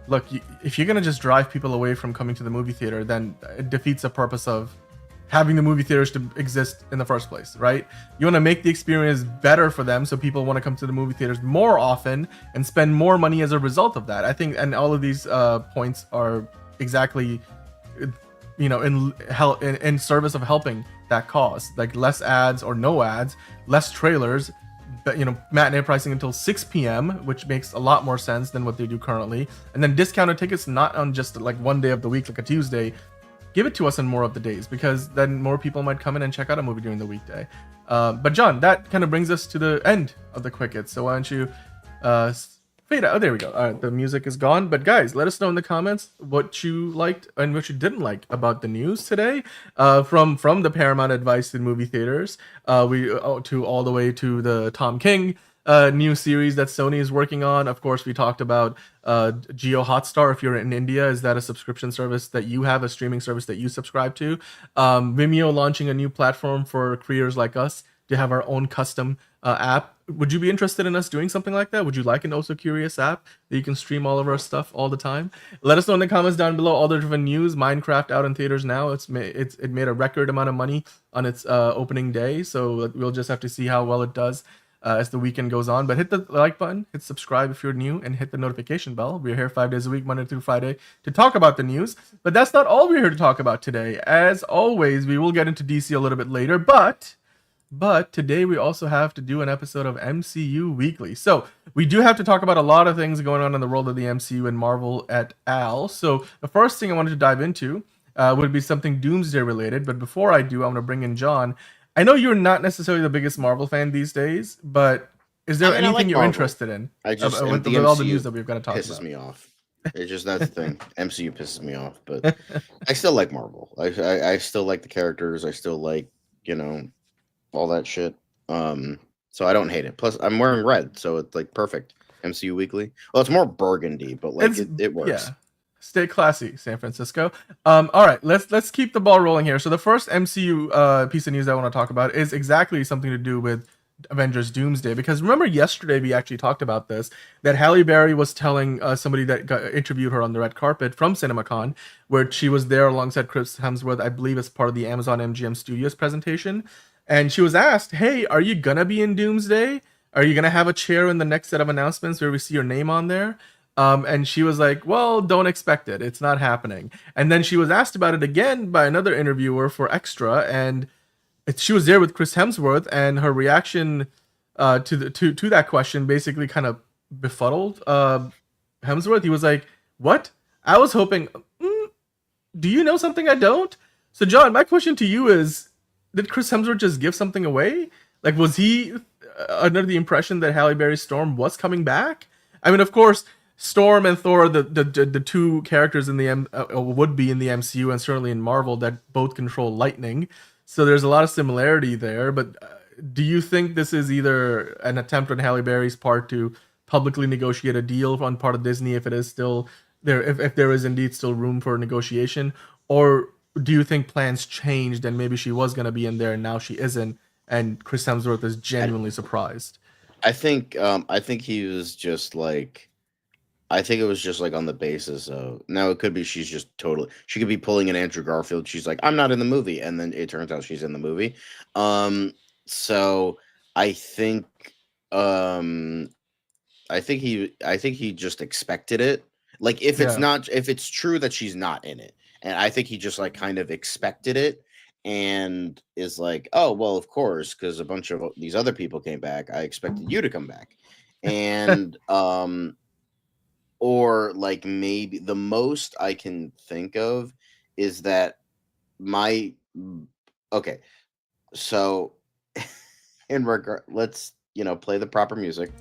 look, if you're gonna just drive people away from coming to the movie theater, then it defeats the purpose of having the movie theaters to exist in the first place, right? You want to make the experience better for them, so people want to come to the movie theaters more often and spend more money as a result of that. I think, and all of these points are exactly, in service of helping that cause. Like less ads or no ads, less trailers, but matinee pricing until 6 p.m., which makes a lot more sense than what they do currently. And then discounted tickets, not on just like one day of the week, like a Tuesday. Give it to us on more of the days, because then more people might come in and check out a movie during the weekday. But John, that kind of brings us to the end of the quick hits. So why don't you fade out? Oh, there we go. All right, the music is gone. But guys, let us know in the comments what you liked and what you didn't like about the news today. From the Paramount advice in movie theaters, to all the way to the Tom King new series that Sony is working on. Of course, we talked about Jio Hotstar. If you're in India, is that a subscription service that you have, a streaming service that you subscribe to? Vimeo launching a new platform for creators like us to have our own custom app. Would you be interested in us doing something like that? Would you like an Also Curious app that you can stream all of our stuff all the time? Let us know in the comments down below. All the different news. Minecraft out in theaters now. It made a record amount of money on its opening day, so we'll just have to see how well it does as the weekend goes on. But hit the like button, hit subscribe if you're new, and hit the notification bell. We're here 5 days a week, Monday through Friday, to talk about the news. But that's not all we're here to talk about today. As always, we will get into DC a little bit later, but today we also have to do an episode of MCU Weekly. So we do have to talk about a lot of things going on in the world of the MCU and Marvel et al. So the first thing I wanted to dive into would be something Doomsday related. But before I do, I'm going to bring in John. I know you're not necessarily the biggest Marvel fan these days, but is there anything you're interested in? I just with all the news that we've got to talk about? Pisses me off. It's just, that's the thing. MCU pisses me off, but I still like Marvel. I still like the characters. I still like, all that shit. So I don't hate it. Plus, I'm wearing red, so it's like perfect. MCU Weekly. Well, it's more burgundy, but like it works. Yeah. Stay classy, San Francisco. All right, let's keep the ball rolling here. So the first MCU piece of news I want to talk about is exactly something to do with Avengers Doomsday, because remember yesterday we actually talked about this, that Halle Berry was telling somebody that interviewed her on the red carpet from CinemaCon, where she was there alongside Chris Hemsworth, I believe as part of the Amazon MGM Studios presentation, and she was asked, hey, are you gonna be in Doomsday? Are you gonna have a chair in the next set of announcements where we see your name on there? And she was like, well, don't expect it. It's not happening. And then she was asked about it again by another interviewer for Extra, and she was there with Chris Hemsworth, and her reaction to that question basically kind of befuddled Hemsworth. He was like, what? I was hoping, do you know something I don't? So John, my question to you is, did Chris Hemsworth just give something away? Like, was he under the impression that Halle Berry's Storm was coming back? I mean, of course, Storm and Thor, the two characters in the would be in the MCU and certainly in Marvel that both control lightning. So there's a lot of similarity there. But do you think this is either an attempt on Halle Berry's part to publicly negotiate a deal on part of Disney, if it is still there, if there is indeed still room for negotiation, or do you think plans changed and maybe she was going to be in there and now she isn't, and Chris Hemsworth is genuinely surprised? I think he was just like, I think it was just like on the basis of, now it could be she could be pulling an Andrew Garfield. She's like, I'm not in the movie, and then it turns out she's in the movie. So I think he just expected it. Like if it's true that she's not in it, and I think he just like kind of expected it and is like, oh well, of course, because a bunch of these other people came back, I expected you to come back, and or like maybe the most I can think of is that so in regard, let's play the proper music.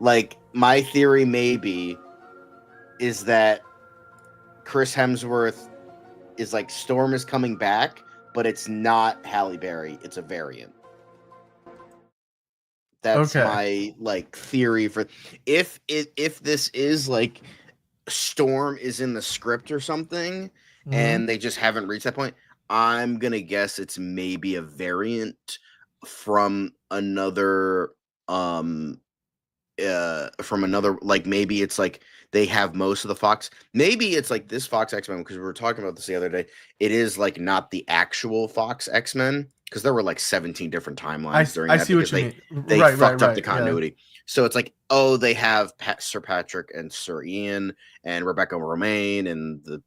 Like my theory maybe is that Chris Hemsworth is like Storm is coming back, but it's not Halle Berry. It's a variant. That's Okay. my like theory for if this is like Storm is in the script or something, and they just haven't reached that point. I'm gonna guess it's maybe a variant from another like maybe it's like they have most of the Fox. Maybe it's like this Fox X-Men, because we were talking about this the other day. It is like not the actual Fox X-Men, because there were like 17 different timelines during I that. see what because you mean. they Right, fucked up the yeah. continuity. So it's like, oh, they have Sir Patrick and Sir Ian and Rebecca Romaine and the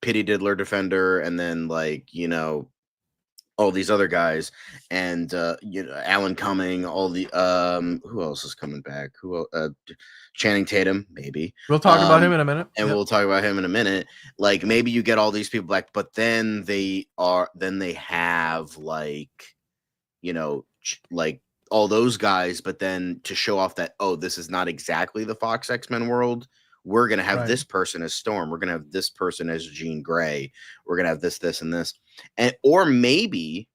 Pity Diddler Defender, and then like, you know, all these other guys, and you know, Alan Cumming, all the who else is coming back? Channing Tatum, maybe. We'll talk about him in a minute. And Yep. we'll talk about him in a minute. Like maybe you get all these people back, but then they have like, you know, like all those guys, but then to show off that, oh, this is not exactly the Fox X-Men world. We're going to have this person as Storm. We're going to have this person as Jean Grey. We're going to have this, and this. And or maybe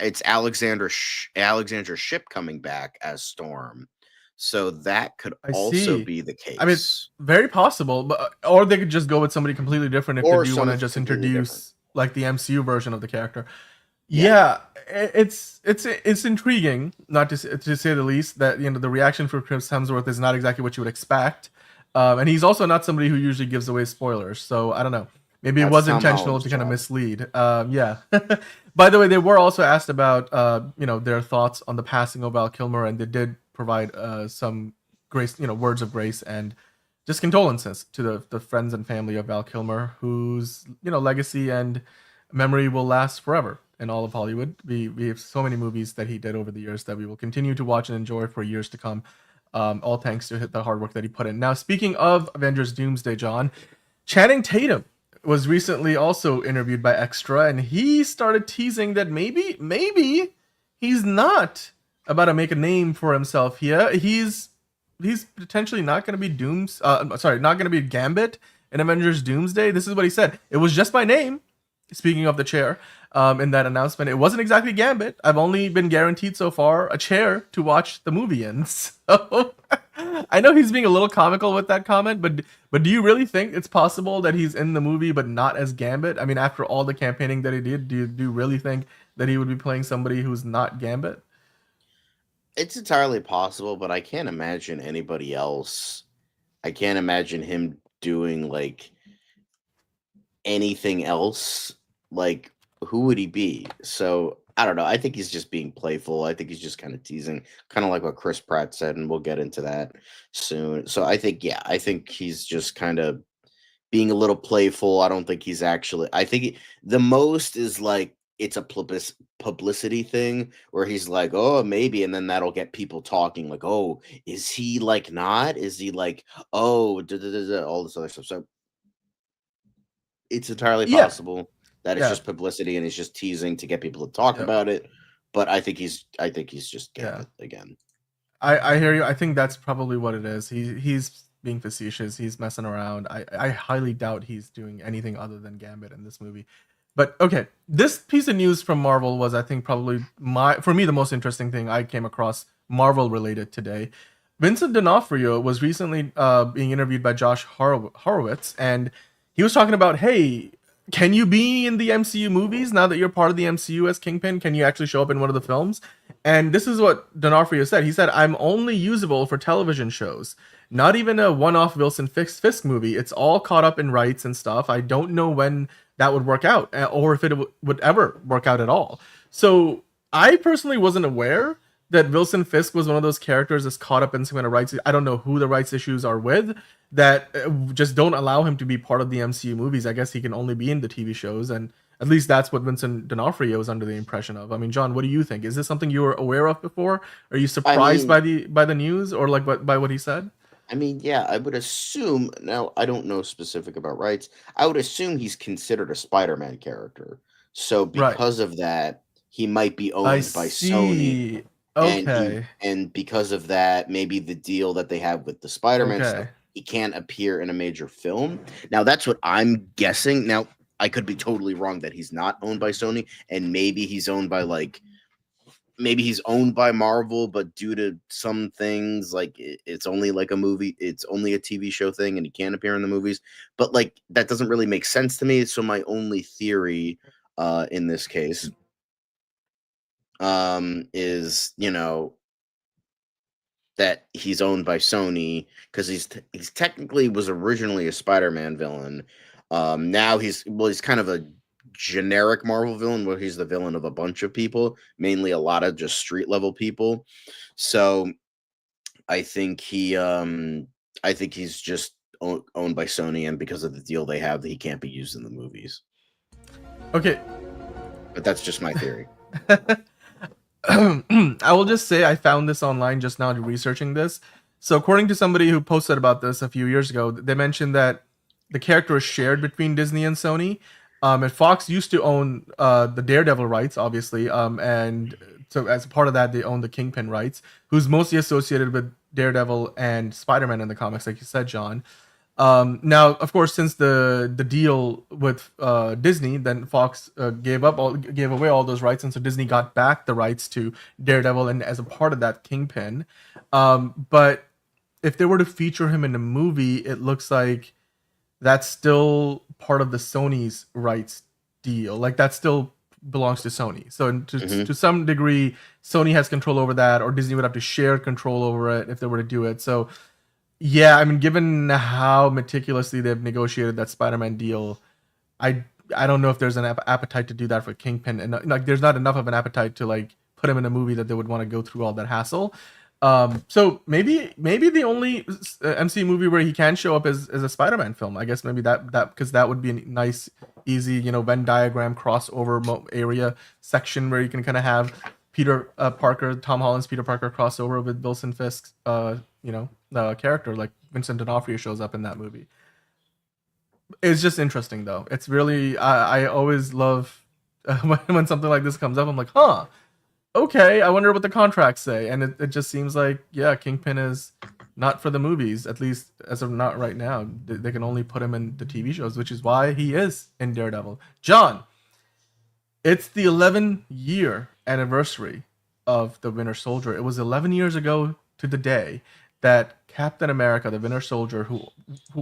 it's Alexandra Shipp coming back as Storm. So that could also be the case. I mean, it's very possible, but or they could just go with somebody completely different if they do want to just introduce like the MCU version of the character. Yeah, it's intriguing, not to say the least, that you know the reaction for Chris Hemsworth is not exactly what you would expect. And he's also not somebody who usually gives away spoilers. So I don't know. Maybe it was intentional to kind of mislead. Yeah. By the way, they were also asked about you know, their thoughts on the passing of Val Kilmer, and they did provide some grace, you know, words of grace and just condolences to the friends and family of Val Kilmer, whose, you know, legacy and memory will last forever in all of Hollywood. We have so many movies that he did over the years that we will continue to watch and enjoy for years to come. All thanks to the hard work that he put in. Now, speaking of Avengers Doomsday, John, Channing Tatum was recently also interviewed by Extra, and he started teasing that maybe he's not about to make a name for himself here. He's potentially not going to be not going to be Gambit in Avengers Doomsday. This is what he said. It was just my name. Speaking of the chair, in that announcement, it wasn't exactly Gambit. I've only been guaranteed so far a chair to watch the movie in. So I know he's being a little comical with that comment, but do you really think it's possible that he's in the movie but not as Gambit? I mean, after all the campaigning that he did, do you really think that he would be playing somebody who's not Gambit? It's entirely possible, but I can't imagine anybody else. I can't imagine him doing like anything else. Like, who would he be? So I don't know. I think he's just being playful. I think he's just kind of teasing, kind of like what Chris Pratt said, and we'll get into that soon. So I think he's just kind of being a little playful. I don't think he's actually. I think the most is like it's a publicity thing where he's like, oh, maybe, and then that'll get people talking. Like, oh, is he like not? Is he like, oh, all this other stuff? So it's entirely possible that it's just publicity and he's just teasing to get people to talk about it. But I think he's just Gambit again. I hear you. I think that's probably what it is. He's being facetious. He's messing around. I highly doubt he's doing anything other than Gambit in this movie. But okay, this piece of news from Marvel was, I think, probably for me the most interesting thing I came across Marvel related today. Vincent D'Onofrio was recently being interviewed by Josh Horowitz, and he was talking about, hey, can you be in the MCU movies now that you're part of the MCU as Kingpin? Can you actually show up in one of the films? And this is what D'Onofrio said. He said, I'm only usable for television shows. Not even a one-off Wilson Fisk movie. It's all caught up in rights and stuff. I don't know when that would work out or if it would ever work out at all. So I personally wasn't aware that Wilson Fisk was one of those characters that's caught up in some kind of rights. I don't know who the rights issues are with that just don't allow him to be part of the MCU movies. I guess he can only be in the TV shows, and at least that's what Vincent D'Onofrio was under the impression of. I mean, John, what do you think? Is this something you were aware of before? Are you surprised by the news or like by what he said? I mean, yeah, I would assume. Now, I don't know specific about rights. I would assume he's considered a Spider-Man character. So because of that, he might be owned by Sony. Okay. And because of that, maybe the deal that they have with the Spider-Man stuff, he can't appear in a major film. Now, that's what I'm guessing. Now, I could be totally wrong that he's not owned by Sony, and maybe he's owned by Marvel, but due to some things, like it's only like a movie, it's only a TV show thing, and he can't appear in the movies. But like that doesn't really make sense to me. So my only theory in this case is, you know, that he's owned by Sony because he's technically was originally a Spider-Man villain. Now he's kind of a generic Marvel villain where he's the villain of a bunch of people, mainly a lot of just street level people. So I think he's just owned by Sony, and because of the deal they have, he can't be used in the movies. Okay. But that's just my theory. I will just say I found this online just now researching this. So according to somebody who posted about this a few years ago, they mentioned that the character is shared between Disney and Sony. And Fox used to own the Daredevil rights, obviously. And so as a part of that, they own the Kingpin rights, who's mostly associated with Daredevil and Spider-Man in the comics, like you said, John. Now, of course, since the deal with Disney, then Fox gave away all those rights, and so Disney got back the rights to Daredevil, and as a part of that, Kingpin. But if they were to feature him in a movie, it looks like that's still part of the Sony's rights deal. Like that still belongs to Sony. So to some degree, Sony has control over that, or Disney would have to share control over it if they were to do it. So yeah, I mean, given how meticulously they've negotiated that Spider-Man deal, I don't know if there's an appetite to do that for Kingpin, and like there's not enough of an appetite to like put him in a movie that they would want to go through all that hassle. So maybe the only MCU movie where he can show up is a Spider-Man film. I guess maybe that because that would be a nice, easy, you know, Venn diagram crossover area section where you can kind of have Peter Parker, Tom Holland's Peter Parker crossover with Wilson Fisk's character, like Vincent D'Onofrio shows up in that movie. It's just interesting though. It's really I always love when something like this comes up. I'm like, huh. Okay, I wonder what the contracts say. And it just seems like, yeah, Kingpin is not for the movies, at least as of not right now. They can only put him in the TV shows, which is why he is in Daredevil. John, it's the 11-year anniversary of The Winter Soldier. It was 11 years ago to the day that Captain America, The Winter Soldier, who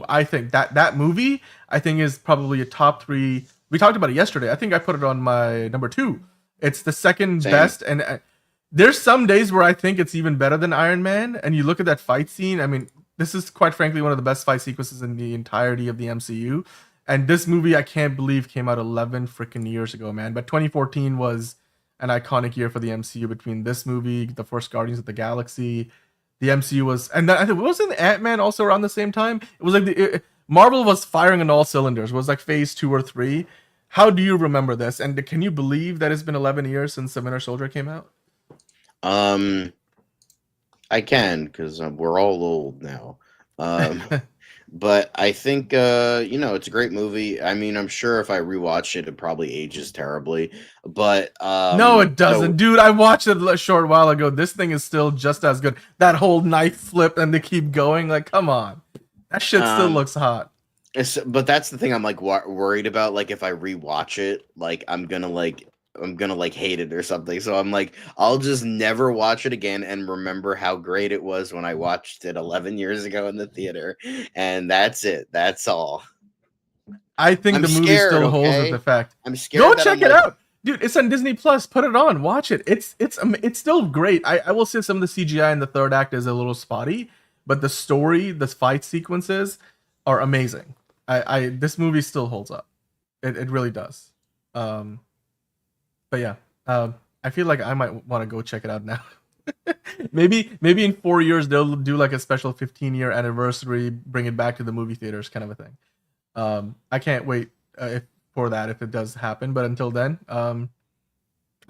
I think that movie, I think is probably a top 3. We talked about it yesterday. I think I put it on my number 2. It's the second best, and there's some days where I think it's even better than Iron Man. And you look at that fight scene. I mean, this is quite frankly one of the best fight sequences in the entirety of the MCU. And this movie, I can't believe, came out 11 freaking years ago, man. But 2014 was an iconic year for the MCU between this movie, the first Guardians of the Galaxy. The MCU was, and I think wasn't Ant-Man also around the same time? It was like Marvel was firing on all cylinders. It was like phase 2 or 3. How do you remember this? And can you believe that it's been 11 years since The Winter Soldier came out? I can, because we're all old now. But I think, it's a great movie. I mean, I'm sure if I rewatch it, it probably ages terribly. But no, it doesn't. Dude, I watched it a short while ago. This thing is still just as good. That whole knife flip and they keep going. Like, come on. That shit still looks hot. But that's the thing I'm like worried about. Like if I rewatch it, like I'm gonna hate it or something. So I'm like, I'll just never watch it again and remember how great it was when I watched it 11 years ago in the theater. And that's it. That's all. I think the movie still holds with the fact. I'm scared. Go check it out, dude. It's on Disney Plus. Put it on. Watch it. It's still great. I will say some of the CGI in the third act is a little spotty, but the story, the fight sequences are amazing. This movie still holds up. It really does. But yeah, I feel like I might want to go check it out now. maybe in 4 years they'll do like a special 15-year anniversary, bring it back to the movie theaters, kind of a thing. I can't wait for that if it does happen. But until then, I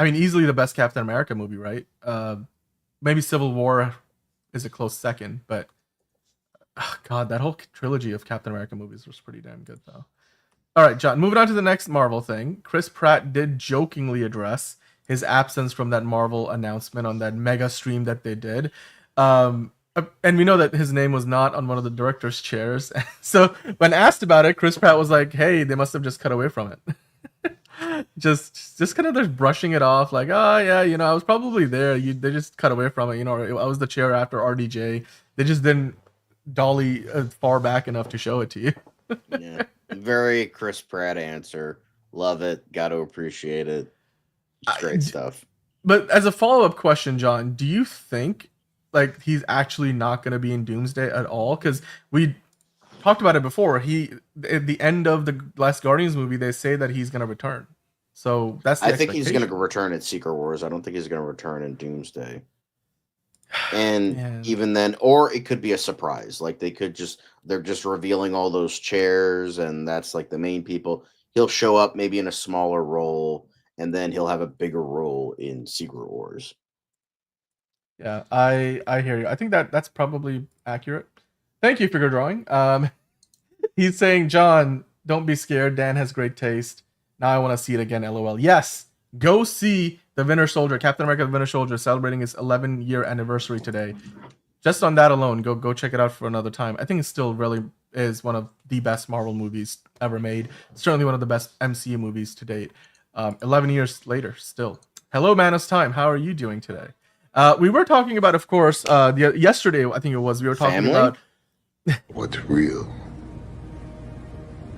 mean, easily the best Captain America movie, right? Maybe Civil War is a close second, but. Oh, God, that whole trilogy of Captain America movies was pretty damn good, though. All right, John, moving on to the next Marvel thing. Chris Pratt did jokingly address his absence from that Marvel announcement on that mega stream that they did. And we know that his name was not on one of the director's chairs. So when asked about it, Chris Pratt was like, "Hey, they must have just cut away from it." just kind of just brushing it off, like, "Oh yeah, I was probably there. They just cut away from it. I was the chair after RDJ. They just didn't dolly far back enough to show it to you." Yeah, very Chris Pratt answer. Love it. Got to appreciate it. It's great stuff. But as a follow-up question, John, do you think like he's actually not going to be in Doomsday at all? Because we talked about it before. At the end of the last Guardians movie, they say that he's going to return. So that's I think he's going to return in Secret Wars. I don't think he's going to return in Doomsday. And even then, or it could be a surprise. Like they're just revealing all those chairs, and that's like the main people. He'll show up maybe in a smaller role, and then he'll have a bigger role in Secret Wars. Yeah, I hear you. I think that's probably accurate. Thank you, Figure Drawing. He's saying, John, don't be scared. Dan has great taste. Now I want to see it again. LOL. Yes, go see the Winter Soldier, Captain America: The Winter Soldier, celebrating its 11-year anniversary today. Just on that alone, go check it out for another time. I think it still really is one of the best Marvel movies ever made. Certainly one of the best MCU movies to date. 11 years later, still. Hello, Manus Time. How are you doing today? We were talking about, of course, yesterday, I think it was, we were talking about... What's real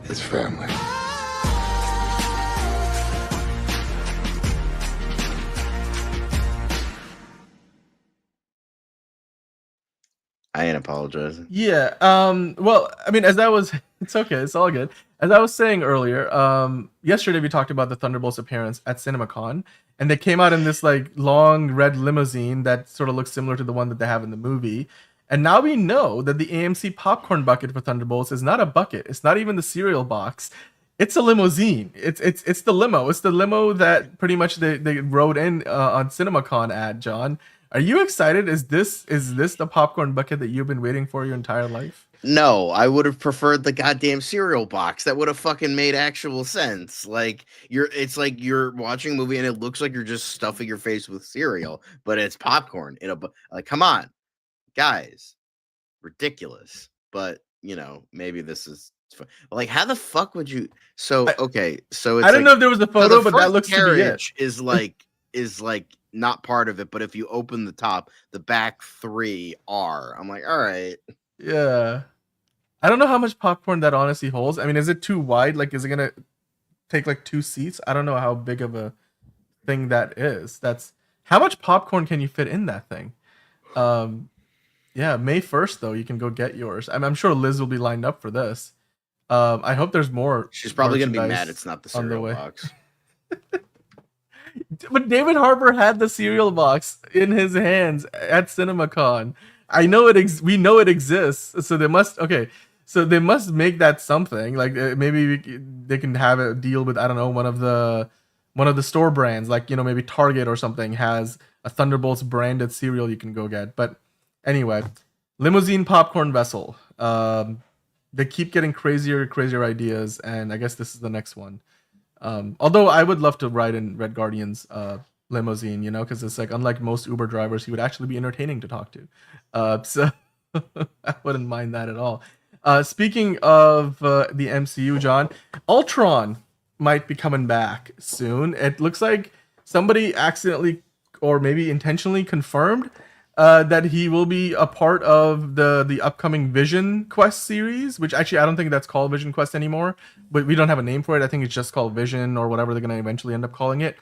is family. I ain't apologizing. Yeah. Well, I mean, it's okay. It's all good. As I was saying earlier, yesterday we talked about the Thunderbolts appearance at CinemaCon, and they came out in this like long red limousine that sort of looks similar to the one that they have in the movie. And now we know that the AMC popcorn bucket for Thunderbolts is not a bucket. It's not even the cereal box. It's a limousine. It's the limo. It's the limo that pretty much they rode in on CinemaCon ad, John. Are you excited? Is this the popcorn bucket that you've been waiting for your entire life? No, I would have preferred the goddamn cereal box. That would have fucking made actual sense. Like it's like you're watching a movie and it looks like you're just stuffing your face with cereal, but it's popcorn in a like. Come on, guys, ridiculous. But maybe this is like, how the fuck would you? So okay, so it's I don't know if there was a photo, but that looks to be it. is like not part of it. But if you open the top, the back three are. I'm like, all right. Yeah. I don't know how much popcorn that honestly holds. I mean, is it too wide? Like, is it gonna take like 2 seats? I don't know how big of a thing that is. That's how much popcorn can you fit in that thing? Yeah, May 1st though, you can go get yours. I'm sure Liz will be lined up for this. I hope there's more. She's probably gonna be mad it's not the cereal box. But David Harbour had the cereal box in his hands at CinemaCon. I know we know it exists, so they must. Okay, so they must make that something. Like maybe they can have a deal with, I don't know, one of the store brands, like maybe Target or something has a Thunderbolts branded cereal you can go get. But anyway, limousine popcorn vessel. They keep getting crazier ideas, and I guess this is the next one. Although I would love to ride in Red Guardian's limousine, because it's like, unlike most Uber drivers, he would actually be entertaining to talk to. So I wouldn't mind that at all. Speaking of the MCU, John, Ultron might be coming back soon. It looks like somebody accidentally or maybe intentionally confirmed that he will be a part of the upcoming Vision Quest series, which actually I don't think that's called Vision Quest anymore, but we don't have a name for it. I think it's just called Vision or whatever they're going to eventually end up calling it.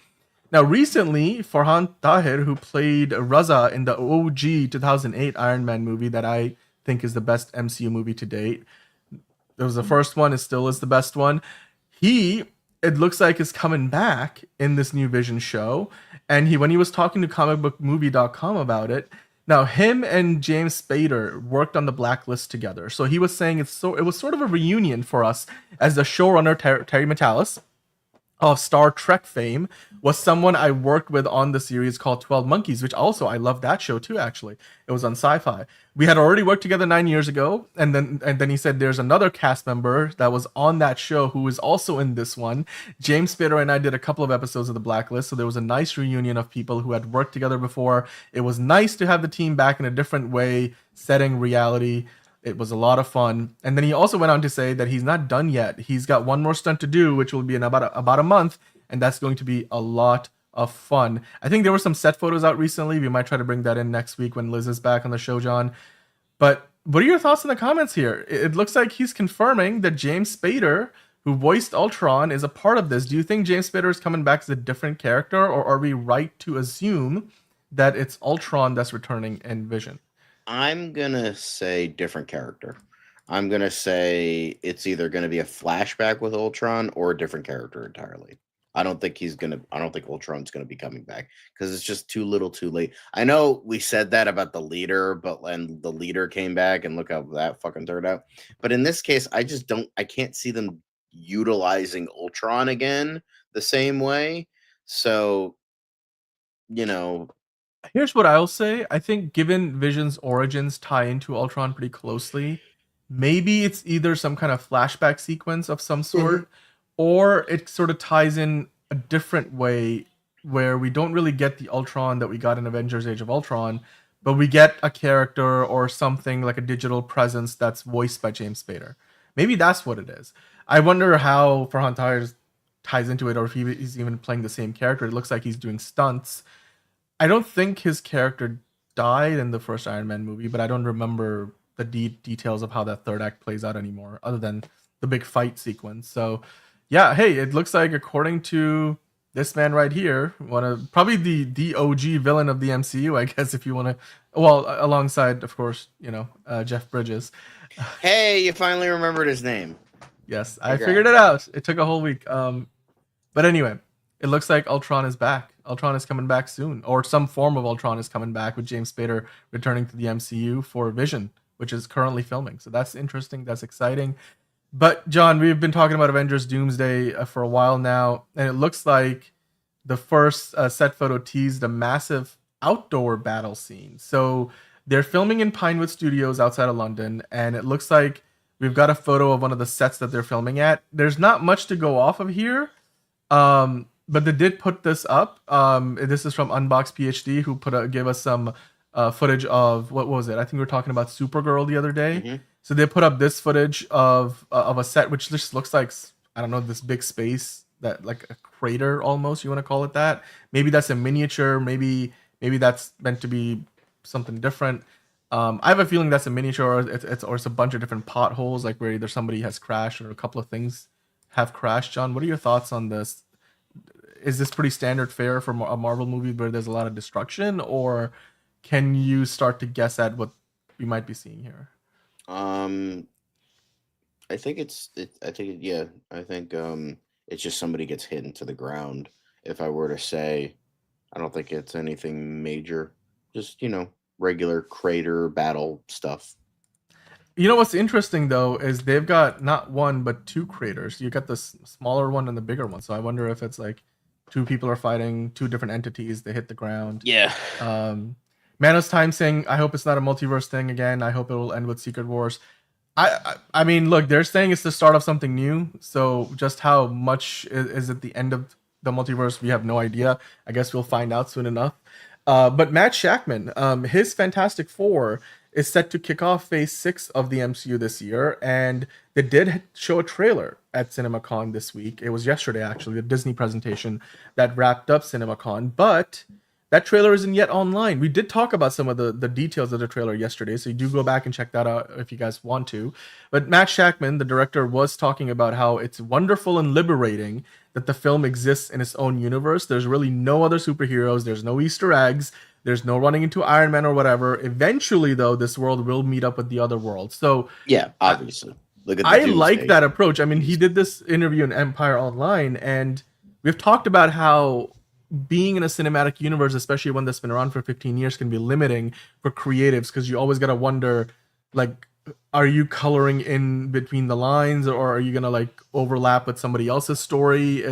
Now, recently, Farhan Tahir, who played Raza in the OG 2008 Iron Man movie that I think is the best MCU movie to date. It was the first one, it still is the best one. It looks like is coming back in this new Vision show. And when he was talking to comicbookmovie.com about it, now him and James Spader worked on the Blacklist together. So he was saying it was sort of a reunion for us as the showrunner Terry Matalas of Star Trek fame, was someone I worked with on the series called 12 Monkeys, which also I love that show too, actually. It was on Sci-Fi. We had already worked together 9 years ago, and then he said there's another cast member that was on that show who is also in this one. James Spader and I did a couple of episodes of The Blacklist, so there was a nice reunion of people who had worked together before. It was nice to have the team back in a different way, setting reality. It was a lot of fun. And then he also went on to say that he's not done yet. He's got one more stunt to do, which will be in about a month, and that's going to be a lot of fun. I think there were some set photos out recently. We might try to bring that in next week when Liz is back on the show, John. But what are your thoughts in the comments here? It looks like he's confirming that James Spader, who voiced Ultron, is a part of this. Do you think James Spader is coming back as a different character, or are we right to assume that it's Ultron that's returning in Vision? I'm gonna say different character. I'm gonna say it's either gonna be a flashback with Ultron or a different character entirely. I don't think Ultron's gonna be coming back because it's just too little, too late. I know we said that about the leader, but when the leader came back and look how that fucking turned out. But in this case, I can't see them utilizing Ultron again the same way. So, you know. Here's what I'll say. I think given Vision's origins tie into Ultron pretty closely, maybe it's either some kind of flashback sequence of some sort, or it sort of ties in a different way where we don't really get the Ultron that we got in Avengers Age of Ultron, but we get a character or something like a digital presence that's voiced by James Spader. Maybe that's what it is. I wonder how Farhan Tahir ties into it, or if he's even playing the same character. It looks like he's doing stunts. I don't think his character died in the first Iron Man movie, but I don't remember the details of how that third act plays out anymore, other than the big fight sequence. So, yeah, hey, it looks like according to this man right here, probably the OG villain of the MCU, I guess, if you want to, well, alongside, of course, Jeff Bridges. Hey, you finally remembered his name. Yes, I figured it out. It took a whole week. But anyway, it looks like Ultron is back. Ultron is coming back soon, or some form of Ultron is coming back with James Spader returning to the MCU for Vision, which is currently filming. So that's interesting. That's exciting. But John, we've been talking about Avengers Doomsday for a while now, and it looks like the first set photo teased a massive outdoor battle scene. So they're filming in Pinewood Studios outside of London, and it looks like we've got a photo of one of the sets that they're filming at. There's not much to go off of here. But they did put this up. This is from Unbox PhD, who gave us some footage of, what was it? I think we were talking about Supergirl the other day. Mm-hmm. So they put up this footage of a set which just looks like, I don't know, this big space, that like a crater almost, you want to call it that. Maybe that's a miniature. Maybe that's meant to be something different. I have a feeling that's a miniature, or it's a bunch of different potholes, like where either somebody has crashed or a couple of things have crashed. John, what are your thoughts on this? Is this pretty standard fare for a Marvel movie where there's a lot of destruction, or can you start to guess at what we might be seeing here? I think it's just somebody gets hit into the ground. If I were to say, I don't think it's anything major. Just, regular crater battle stuff. You know what's interesting though is they've got not one but two craters. You got the smaller one and the bigger one. So I wonder if it's like two people are fighting two different entities. They hit the ground. Yeah. Manos Time saying, I hope it's not a multiverse thing again. I hope it will end with Secret Wars. I mean, look, they're saying it's the start of something new. So just how much is at the end of the multiverse, we have no idea. I guess we'll find out soon enough. But Matt Shackman, his Fantastic Four is set to kick off Phase 6 of the MCU this year, and they did show a trailer at CinemaCon this week. It was yesterday, actually, the Disney presentation that wrapped up CinemaCon, but that trailer isn't yet online. We did talk about some of the details of the trailer yesterday, so you do go back and check that out if you guys want to. But Matt Shackman, the director, was talking about how it's wonderful and liberating that the film exists in its own universe. There's really no other superheroes. There's no Easter eggs. There's no running into Iron Man or whatever. Eventually, though, this world will meet up with the other world. So yeah, obviously. Look at I like that approach. I mean, he did this interview in Empire Online, and we've talked about how being in a cinematic universe, especially one that's been around for 15 years, can be limiting for creatives, because you always got to wonder, like, are you coloring in between the lines, or are you going to like overlap with somebody else's story?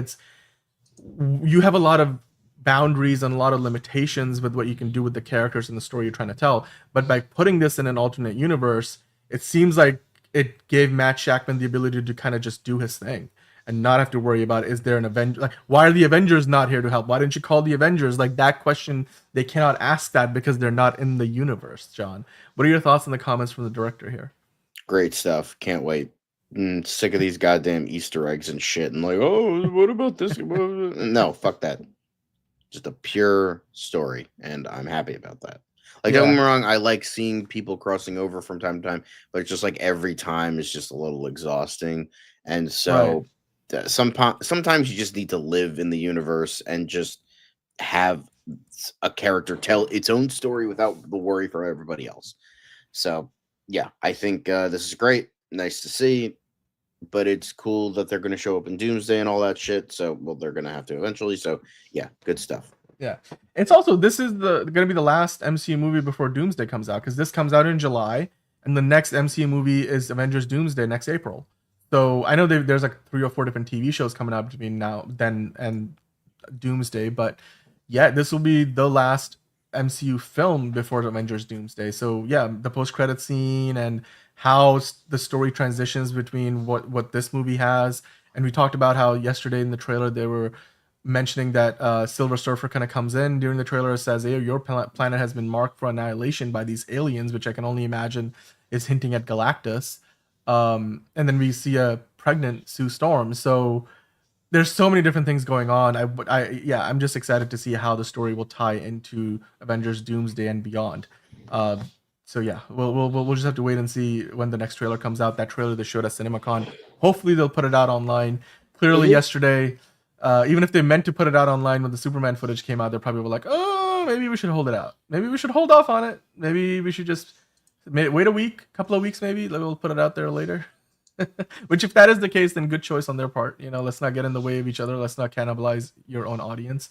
you have a lot of boundaries and a lot of limitations with what you can do with the characters and the story you're trying to tell. But by putting this in an alternate universe, it seems like it gave Matt Shackman the ability to kind of just do his thing and not have to worry about, is there an Avenger? Like, why are the Avengers not here to help? Why didn't you call the Avengers? Like, that question, they cannot ask that because they're not in the universe. John, what are your thoughts on the comments from the director here? Great stuff. Can't wait. Sick of these goddamn Easter eggs and shit. And like, oh, what about this? No, fuck that. Just a pure story, and I'm happy about that. Like, don't get me wrong, I like seeing people crossing over from time to time, but it's just like every time is just a little exhausting. And so sometimes you just need to live in the universe and just have a character tell its own story without the worry for everybody else. So yeah, I think this is great. Nice to see, but it's cool that they're going to show up in Doomsday and all that shit. So, well, they're going to have to eventually. So yeah, good stuff. Yeah, it's also, this is going to be the last MCU movie before Doomsday comes out, because this comes out in July, and the next MCU movie is Avengers Doomsday next April. So I know there's like 3 or 4 different TV shows coming out between then and Doomsday, but yeah, this will be the last MCU film before Avengers Doomsday. So yeah, the post-credit scene and how the story transitions between what this movie has. And we talked about how yesterday in the trailer they were mentioning that Silver Surfer kind of comes in during the trailer and says, hey, your planet has been marked for annihilation by these aliens, which I can only imagine is hinting at Galactus. And then we see a pregnant Sue Storm. So there's so many different things going on. I'm just excited to see how the story will tie into Avengers Doomsday and beyond. So yeah, we'll just have to wait and see when the next trailer comes out. That trailer they showed at CinemaCon. Hopefully they'll put it out online. Clearly yesterday, even if they meant to put it out online when the Superman footage came out, they probably were like, oh, maybe we should hold it out. Maybe we should hold off on it. Maybe we should just wait a couple of weeks maybe. We'll put it out there later. Which, if that is the case, then good choice on their part. You know, let's not get in the way of each other. Let's not cannibalize your own audience.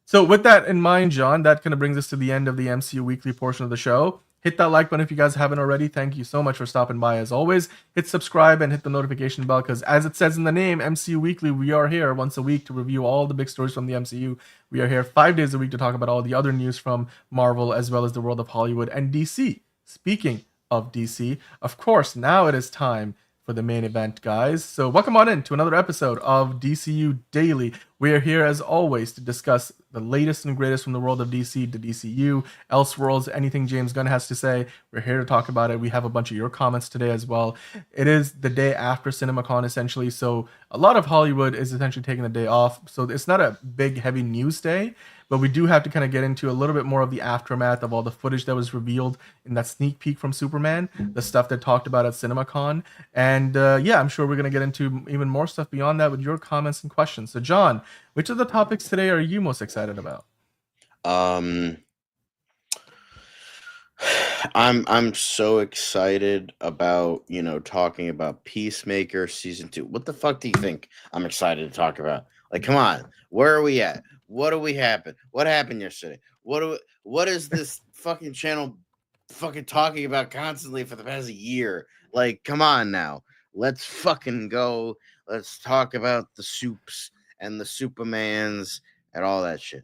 So with that in mind, John, that kind of brings us to the end of the MCU weekly portion of the show. Hit that like button if you guys haven't already. Thank you so much for stopping by as always. Hit subscribe and hit the notification bell, because as it says in the name, MCU Weekly, we are here once a week to review all the big stories from the MCU. We are here 5 days a week to talk about all the other news from Marvel as well as the world of Hollywood and DC. Speaking of DC, of course, now it is time for the main event, guys. So welcome on in to another episode of DCU Daily. We are here as always to discuss the latest and greatest from the world of DC, the DCU, Elseworlds, anything James Gunn has to say. We're here to talk about it. We have a bunch of your comments today as well. It is the day after CinemaCon, essentially, so a lot of Hollywood is essentially taking the day off. So it's not a big, heavy news day, but we do have to kind of get into a little bit more of the aftermath of all the footage that was revealed in that sneak peek from Superman, the stuff that talked about at CinemaCon, and yeah, I'm sure we're going to get into even more stuff beyond that with your comments and questions. So John, which of the topics today are you most excited about? I'm so excited about, talking about Peacemaker season 2. What the fuck do you think I'm excited to talk about? Like, come on, where are we at? What do we happen? What happened yesterday? What is this fucking channel fucking talking about constantly for the past year? Like, come on now. Let's fucking go. Let's talk about the soups and the Supermans and all that shit.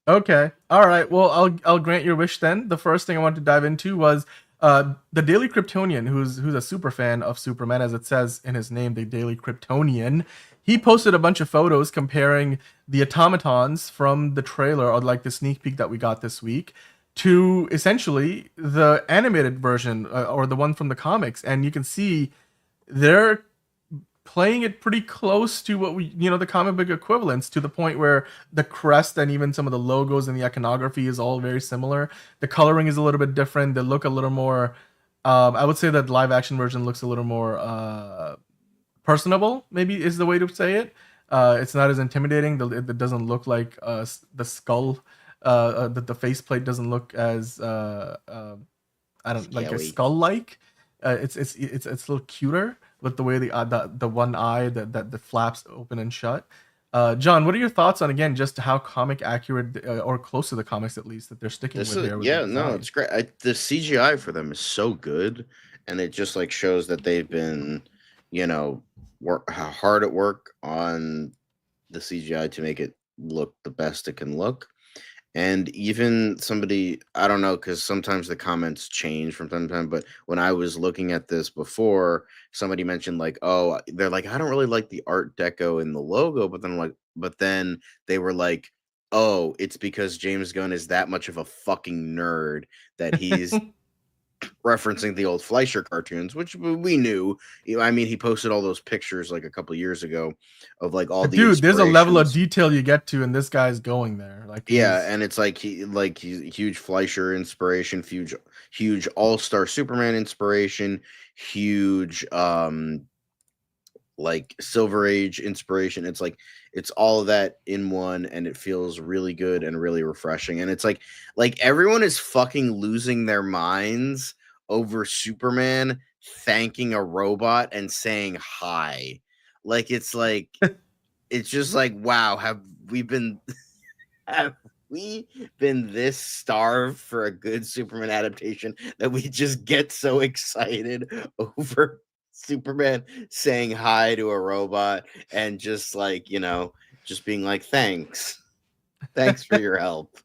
Okay. All right. Well, I'll grant your wish then. The first thing I wanted to dive into was the Daily Kryptonian, who's a super fan of Superman, as it says in his name, the Daily Kryptonian. He posted a bunch of photos comparing the automatons from the trailer, or like the sneak peek that we got this week, to essentially the animated version or the one from the comics. And you can see they're playing it pretty close to what the comic book equivalents, to the point where the crest and even some of the logos and the iconography is all very similar. The coloring is a little bit different. They look a little more, I would say that live action version looks a little more personable, maybe is the way to say it. It's not as intimidating. It doesn't look like the skull, the faceplate doesn't look as like a skull-like. It's a little cuter with the way the one eye that the flaps open and shut. John, what are your thoughts on, again, just how comic accurate or close to the comics at least that they're sticking with there? It's great. The CGI for them is so good, and it just like shows that they've been, hard at work on the CGI to make it look the best it can look. And even somebody, I don't know, because sometimes the comments change from time to time, but when I was looking at this before, somebody mentioned like, oh, they're like, I don't really like the Art Deco in the logo, but then they were like, oh, it's because James Gunn is that much of a fucking nerd that he's referencing the old Fleischer cartoons, which we knew. I mean, he posted all those pictures like a couple years ago of like all the Dude, there's a level of inspirations. detail you get to, and this guy's going there. Like, Yeah, he's- and it's like he's huge Fleischer inspiration, huge All-Star Superman inspiration, huge like Silver Age inspiration. It's like it's all of that in one, and it feels really good and really refreshing. And it's like everyone is fucking losing their minds over Superman thanking a robot and saying hi. Like it's just like, wow, have we been this starved for a good Superman adaptation that we just get so excited over Superman saying hi to a robot and just like, just being like, thanks for your help.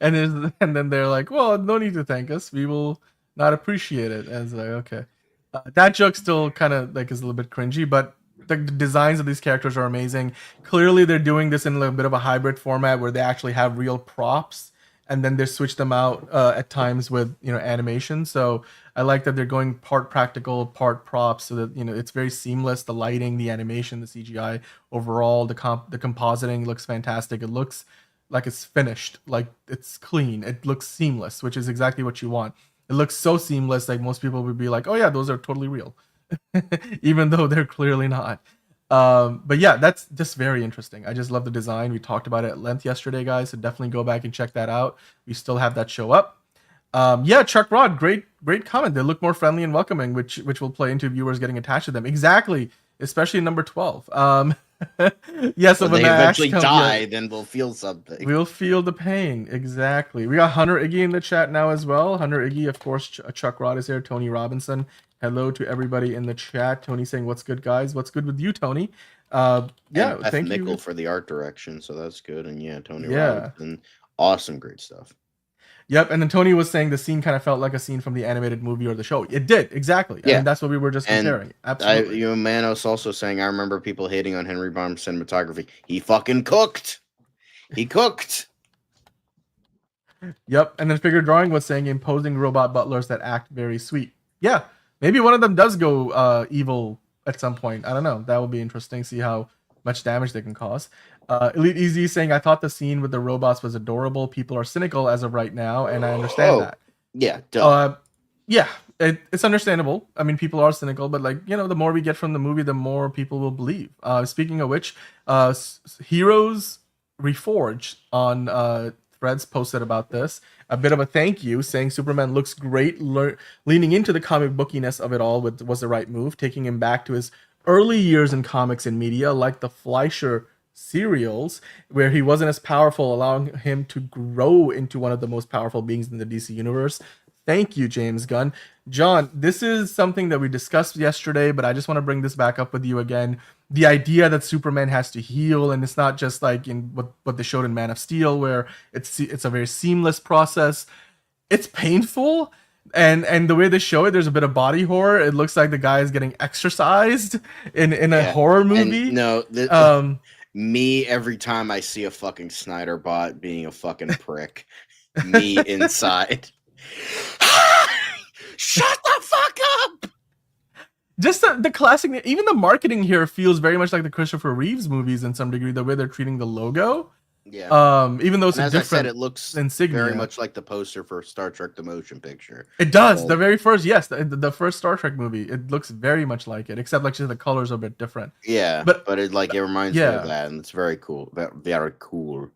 and then they're like, well, no need to thank us. We will not appreciate it. And it's like, okay. That joke still kind of like is a little bit cringy, but the designs of these characters are amazing. Clearly, they're doing this in a little bit of a hybrid format where they actually have real props, and then they switch them out at times with animation. So I like that they're going part practical, part props, so that it's very seamless. The lighting, the animation, the CGI, overall, the compositing looks fantastic. It looks like it's finished, like it's clean. It looks seamless, which is exactly what you want. It looks so seamless, like most people would be like, "Oh yeah, those are totally real," even though they're clearly not. But yeah, that's just very interesting. I just love the design. We talked about it at length yesterday, guys, so definitely go back and check that out. We still have that show up. Yeah, Chuck Rod, great comment. They look more friendly and welcoming, which will play into viewers getting attached to them. Exactly, especially number 12. Yes, When they eventually die, then we'll feel something. We'll feel the pain. Exactly. We got Hunter Iggy in the chat now as well. Hunter Iggy, of course. Chuck Rod is here. Tony Robinson. Hello to everybody in the chat. Tony saying, "What's good, guys? What's good with you, Tony?" Yeah, and Beth thank Mickle you for the art direction, so that's good. And yeah, Tony Yeah. Robinson, awesome, great stuff. Yep, and then Tony was saying the scene kind of felt like a scene from the animated movie or the show. It did, exactly. I Yeah. mean, that's what we were just comparing. Absolutely. Manos also saying, I remember people hating on Henry Baum's cinematography. He fucking cooked. He cooked. Yep, and then Figure Drawing was saying imposing robot butlers that act very sweet. Yeah, maybe one of them does go evil at some point. I don't know. That would be interesting. See how much damage they can cause. Elite Easy saying, I thought the scene with the robots was adorable. People are cynical as of right now, and I understand that. Yeah, duh. Yeah, it's understandable. I mean, people are cynical, but like, the more we get from the movie, the more people will believe. Speaking of which, Heroes Reforged on Threads posted about this. A bit of a thank you, saying Superman looks great. Leaning into the comic bookiness of it all was the right move, taking him back to his early years in comics and media, like the Fleischer serials, where he wasn't as powerful, allowing him to grow into one of the most powerful beings in the DC universe. Thank you, James Gunn. John, this is something that we discussed yesterday, but I just want to bring this back up with you again. The idea that Superman has to heal, and it's not just like in what they showed in Man of Steel, where it's a very seamless process. It's painful, and the way they show it, there's a bit of body horror. It looks like the guy is getting exercised in a horror movie. Me every time I see a fucking Snyder bot being a fucking prick, me inside. Shut the fuck up! Just the classic, even the marketing here feels very much like the Christopher Reeves movies in some degree, the way they're treating the logo. Yeah. Even though it's as different, I said, it looks insignia. very much like the poster for Star Trek: The Motion Picture. It does. The very first, yes, the first Star Trek movie. It looks very much like it, except like just the colors are a bit different. Yeah, but it reminds me of that, and it's very cool. Very cool.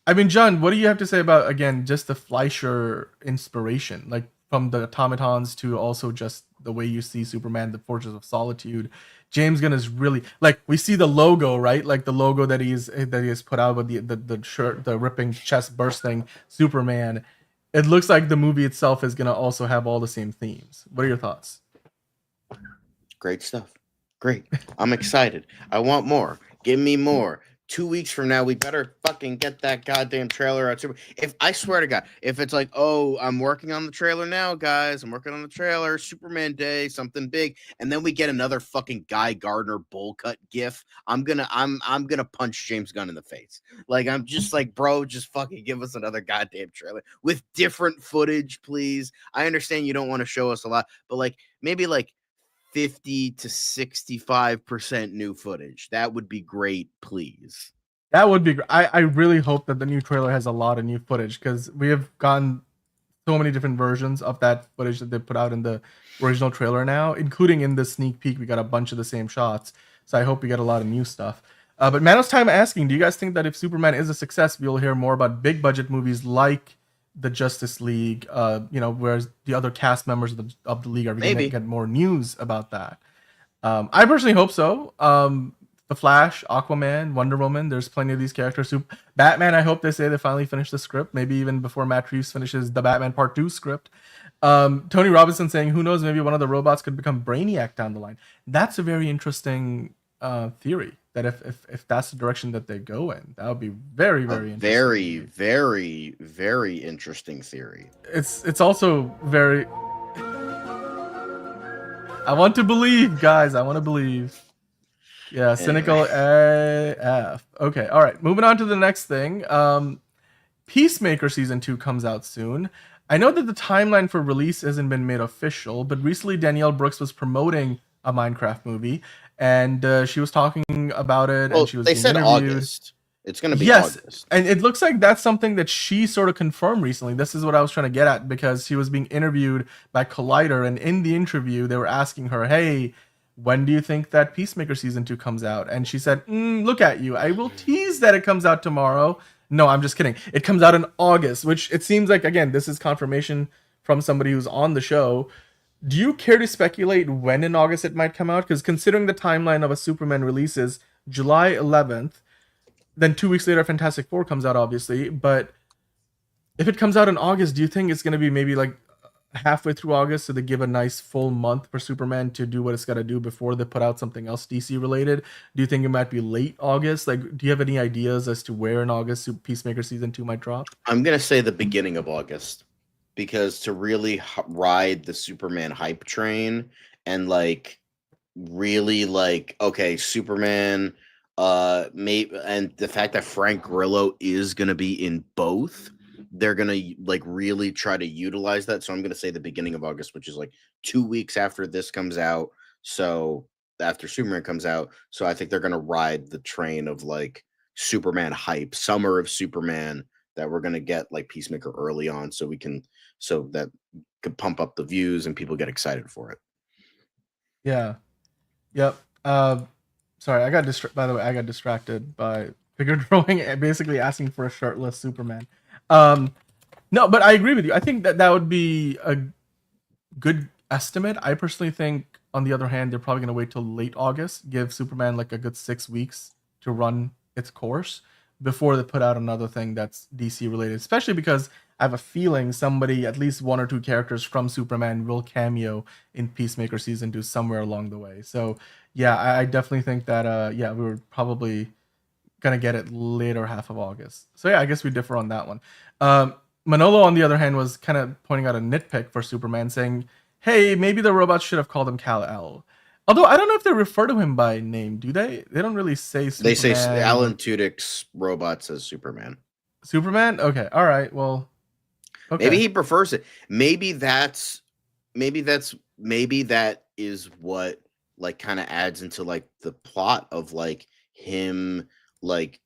I mean, John, what do you have to say about, again, just the Fleischer inspiration, like from the automatons to also just the way you see Superman, the Fortress of Solitude? James Gunn is really, like, we see the logo, right? Like the logo that he has put out with the shirt, the ripping chest bursting Superman. It looks like the movie itself is gonna also have all the same themes. What are your thoughts? Great stuff. Great. I'm excited. I want more. Give me more. 2 weeks from now, we better fucking get that goddamn trailer out. If I swear to God, if it's like, oh, I'm working on the trailer now, guys. I'm working on the trailer, Superman Day, something big, and then we get another fucking Guy Gardner bowl cut gif. I'm gonna punch James Gunn in the face. Like, I'm just like, bro, just fucking give us another goddamn trailer with different footage, please. I understand you don't want to show us a lot, but like maybe like 50 to 65% new footage. That would be great, please. That would be great. I really hope that the new trailer has a lot of new footage, because we have gotten so many different versions of that footage that they put out in the original trailer now, including in the sneak peek. We got a bunch of the same shots. So I hope we get a lot of new stuff. But Manos Time asking, do you guys think that if Superman is a success, we'll hear more about big budget movies like the Justice League, whereas the other cast members of the league, are we going to get more news about that? I personally hope so. The Flash, Aquaman, Wonder Woman, there's plenty of these characters. Batman, I hope they say they finally finished the script, maybe even before Matt Reeves finishes the Batman Part 2 script. Tony Robinson saying, who knows, maybe one of the robots could become Brainiac down the line. That's a very interesting theory, that if that's the direction that they go in, that would be very, very interesting. Very, very, very interesting theory. It's also very... I want to believe, guys. I want to believe. Yeah, cynical AF. Okay, all right. Moving on to the next thing. Peacemaker Season 2 comes out soon. I know that the timeline for release hasn't been made official, but recently Danielle Brooks was promoting a Minecraft movie, and she was talking about it, and she was being interviewed. August. It's going to be August. And it looks like that's something that she sort of confirmed recently. This is what I was trying to get at, because she was being interviewed by Collider, and in the interview, they were asking her, hey, when do you think that Peacemaker Season 2 comes out? And she said, look at you. I will tease that it comes out tomorrow. No, I'm just kidding. It comes out in August, which it seems like, again, this is confirmation from somebody who's on the show. Do you care to speculate when in August it might come out? Because considering the timeline of a Superman release is July 11th, then 2 weeks later, Fantastic Four comes out, obviously. But if it comes out in August, do you think it's going to be maybe like halfway through August, so they give a nice full month for Superman to do what it's got to do before they put out something else DC related? Do you think it might be late August? Like, do you have any ideas as to where in August Peacemaker Season 2 might drop? I'm going to say the beginning of August, because to really ride the Superman hype train and like really like, okay, Superman, maybe, and the fact that Frank Grillo is going to be in both, they're going to like really try to utilize that. So I'm going to say the beginning of August, which is like 2 weeks after this comes out. So after Superman comes out. So I think they're going to ride the train of like Superman hype, summer of Superman, that we're going to get like Peacemaker early on, so that could pump up the views and people get excited for it. Yeah. Yep. Sorry, I got distracted by figure drawing and basically asking for a shirtless Superman. No, but I agree with you. I think that would be a good estimate. I personally think, on the other hand, they're probably going to wait till late August, give Superman like a good 6 weeks to run its course before they put out another thing that's DC related, especially because I have a feeling somebody, at least one or two characters from Superman, will cameo in Peacemaker Season 2 somewhere along the way. So yeah, I definitely think that we were probably gonna get it later half of August. So yeah, I guess we differ on that one. Manolo, on the other hand, was kind of pointing out a nitpick for Superman, saying, hey, maybe the robots should have called him Kal-El. Although I don't know if they refer to him by name, do they? They don't really say Superman. They say Alan Tudyk's robot says Superman. Superman? Okay, all right, well, okay. Maybe he prefers it. Maybe that is what like kind of adds into like the plot of like him like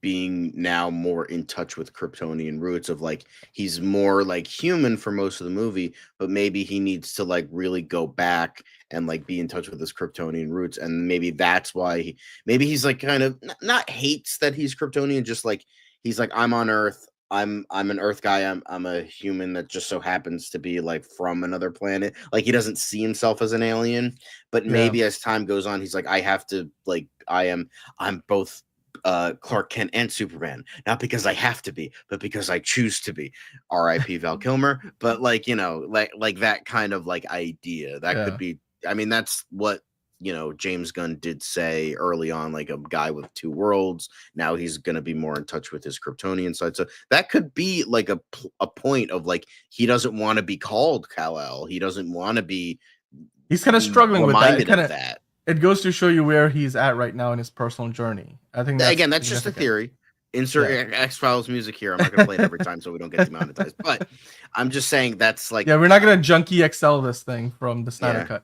being now more in touch with Kryptonian roots, of like he's more like human for most of the movie, but maybe he needs to like really go back and like be in touch with his Kryptonian roots, and maybe that's why maybe he's like kind of not hates that he's Kryptonian, just like he's like, I'm on Earth, I'm an Earth guy, I'm a human that just so happens to be like from another planet. Like he doesn't see himself as an alien, but maybe as time goes on, he's like, I have to like I'm both Clark Kent and Superman, not because I have to be, but because I choose to be. R.I.P. Val Kilmer. But like, you know, like that kind of like idea that could be. I mean, that's what James Gunn did say early on, like a guy with two worlds. Now he's going to be more in touch with his Kryptonian side. So that could be like a point of like, he doesn't want to be called Kal-El. He doesn't want to be. He's kind of struggling with that. That. It goes to show you where he's at right now in his personal journey. I think that's just a theory. Insert X-Files music here. I'm not going to play it every time so we don't get demonetized. But I'm just saying that's like... Yeah, we're not going to junkie XL this thing from the Snyder Cut.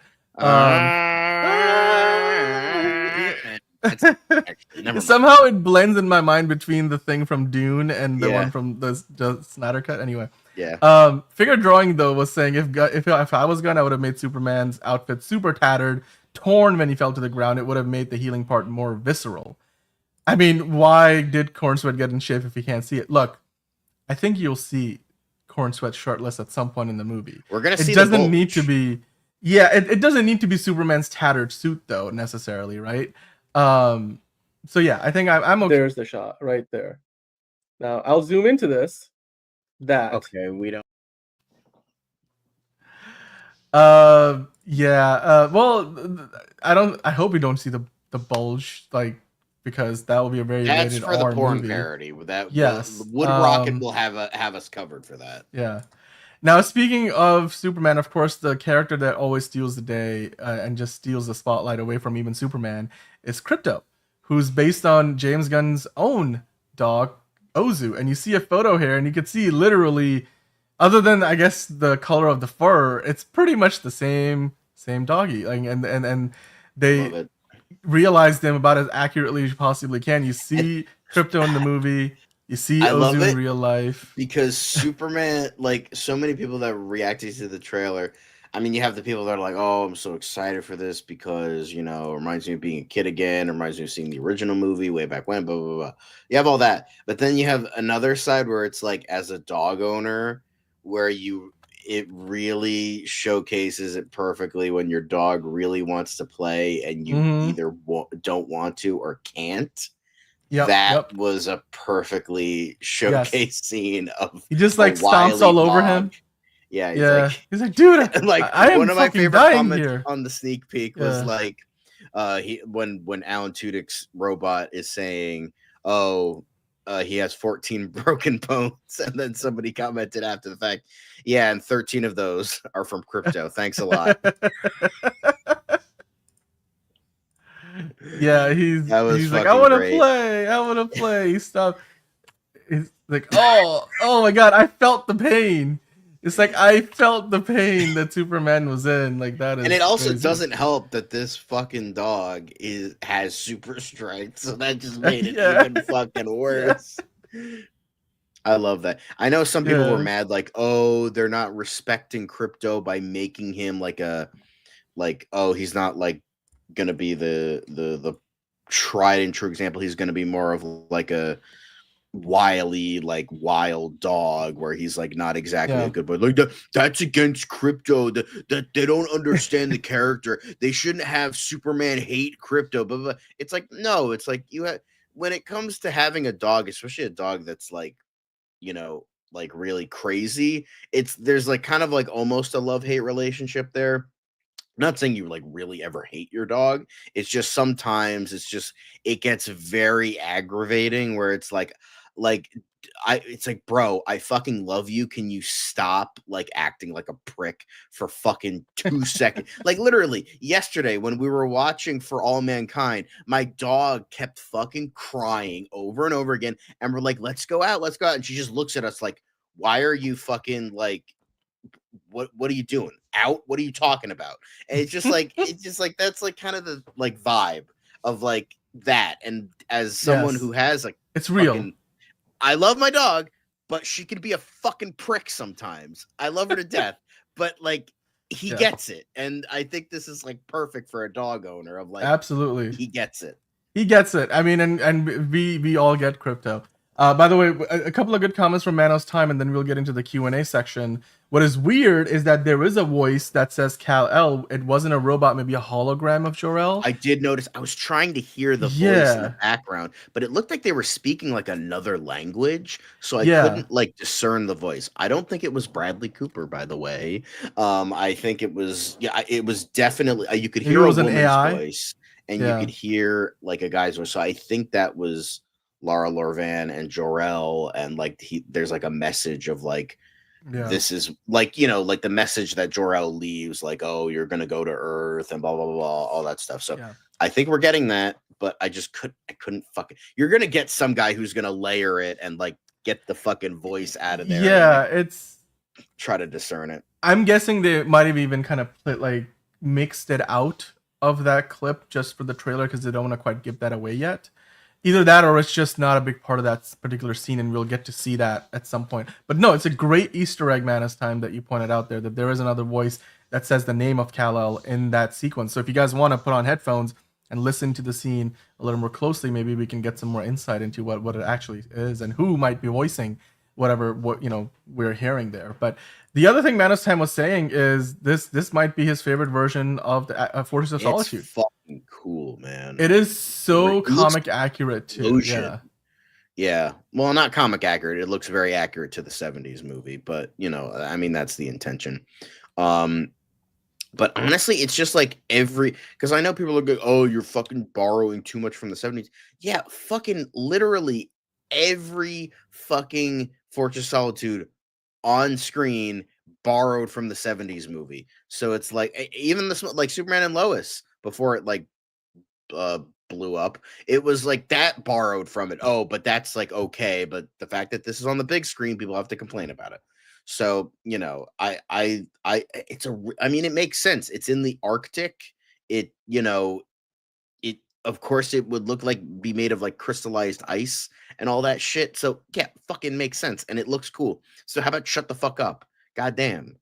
Somehow it blends in my mind between the thing from Dune and the one from the Snyder Cut. Anyway. Yeah. Figure Drawing, though, was saying if I was Gunn, I would have made Superman's outfit super tattered, torn when he fell to the ground. It would have made the healing part more visceral. I mean, why did Cornsweat get in shape if he can't see it? Look, I think you'll see Cornsweat shirtless at some point in the movie. We're gonna see. It doesn't need to be. Yeah, it doesn't need to be Superman's tattered suit though necessarily, right? So yeah, I think I'm okay. There's the shot right there. Now I'll zoom into this. Okay, we don't. Well, I hope we don't see the bulge, like, because that will be a very that's rated for the R porn movie. parody. That yes, Wood Rocket will have us covered for that. Yeah. Now, speaking of Superman, of course, the character that always steals the day and just steals the spotlight away from even Superman is Krypto, who's based on James Gunn's own dog, Ozu. And you see a photo here, and you can see literally, other than, I guess, the color of the fur, it's pretty much the same doggy. Like, and they realized them about as accurately as you possibly can. You see Krypto in the movie. You see Ozu in real life. Because Superman, like, so many people that reacted to the trailer, I mean, you have the people that are like, oh, I'm so excited for this because, it reminds me of being a kid again. It reminds me of seeing the original movie way back when, blah, blah, blah. You have all that. But then you have another side where it's like, as a dog owner, where it really showcases it perfectly when your dog really wants to play and you either don't want to or can't. That was a perfectly showcased scene of he just like stomps all over him. Yeah, he's like, dude, like I am one of my favorite comments here on the sneak peek was like, when Alan Tudyk's robot is saying, "Oh, he has 14 broken bones," and then somebody commented after the fact, "Yeah, and 13 of those are from Krypto. Thanks a lot." Yeah, he's like, I want to play. Stop. He's like, oh my god, I felt the pain. It's like I felt the pain that Superman was in. Like that is. And it also crazy. doesn't help that this fucking dog has super strength, so that just made it even fucking worse. I love that. I know some people were mad, like, oh, they're not respecting Krypto by making him he's not like gonna be the tried and true example. He's gonna be more of like a wily, like wild dog where he's like not exactly a good boy. Like that's against Krypto. That they don't understand the character. They shouldn't have Superman hate Krypto. But it's like, no, it's like when it comes to having a dog, especially a dog that's like, like really crazy, there's like kind of like almost a love-hate relationship there. I'm not saying you like really ever hate your dog. It's just sometimes it gets very aggravating where it's like it's like, bro, I fucking love you. Can you stop like acting like a prick for fucking 2 seconds? Like literally yesterday when we were watching For All Mankind, my dog kept fucking crying over and over again. And we're like, let's go out. And she just looks at us like, why are you fucking like, what are you doing out? What are you talking about? And it's just like that's like kind of the like vibe of like that. And as someone who has like, it's real. I love my dog, but she can be a fucking prick sometimes. I love her to death, but like he gets it. And I think this is like perfect for a dog owner of like, absolutely. He gets it. I mean, and we all get Krypto. By the way, a couple of good comments from Manos Time, and then we'll get into the Q&A section. What is weird is that there is a voice that says Kal-El. It wasn't a robot, maybe a hologram of Jor-El. I did notice. I was trying to hear the voice in the background, but it looked like they were speaking like another language, so I couldn't like discern the voice. I don't think it was Bradley Cooper, by the way. I think it was it was definitely you could hear a woman's voice and you could hear like a guy's voice. So I think that was Lara Lorvan and Jor-El, and like there's like a message of like. This is like, you know, like the message that Jor-El leaves, like, oh, you're gonna go to Earth and blah blah blah, blah all that stuff. So I think we're getting that, but I couldn't fucking. You're gonna get some guy who's gonna layer it and like get the fucking voice out of there. Yeah, and, like, it's try to discern it. I'm guessing they might have even kind of like mixed it out of that clip just for the trailer because they don't want to quite give that away yet. Either that or it's just not a big part of that particular scene and we'll get to see that at some point. But no, it's a great Easter egg, Manus time, that you pointed out there, that there is another voice that says the name of Kal-El in that sequence. So if you guys want to put on headphones and listen to the scene a little more closely, maybe we can get some more insight into what it actually is and who might be voicing what we're hearing there. But the other thing Manus time was saying is this might be his favorite version of the Fortress of Solitude. It's fucking cool, man. It is so comic accurate too. Yeah. Well, not comic accurate. It looks very accurate to the 70s movie, but you know, I mean, that's the intention. But honestly, it's just like because I know people are going, oh, you're fucking borrowing too much from the 70s. Yeah, fucking literally every fucking Fortress of Solitude on screen borrowed from the 70s movie. So it's like even like Superman and Lois before it like blew up, it was like that borrowed from it. Oh, but that's like okay, but the fact that this is on the big screen, people have to complain about it. So, you know, I mean, it makes sense. It's in the Arctic. It, you know, of course it would look like be made of like crystallized ice and all that shit. So yeah, fucking makes sense. And it looks cool. So how about shut the fuck up? God damn.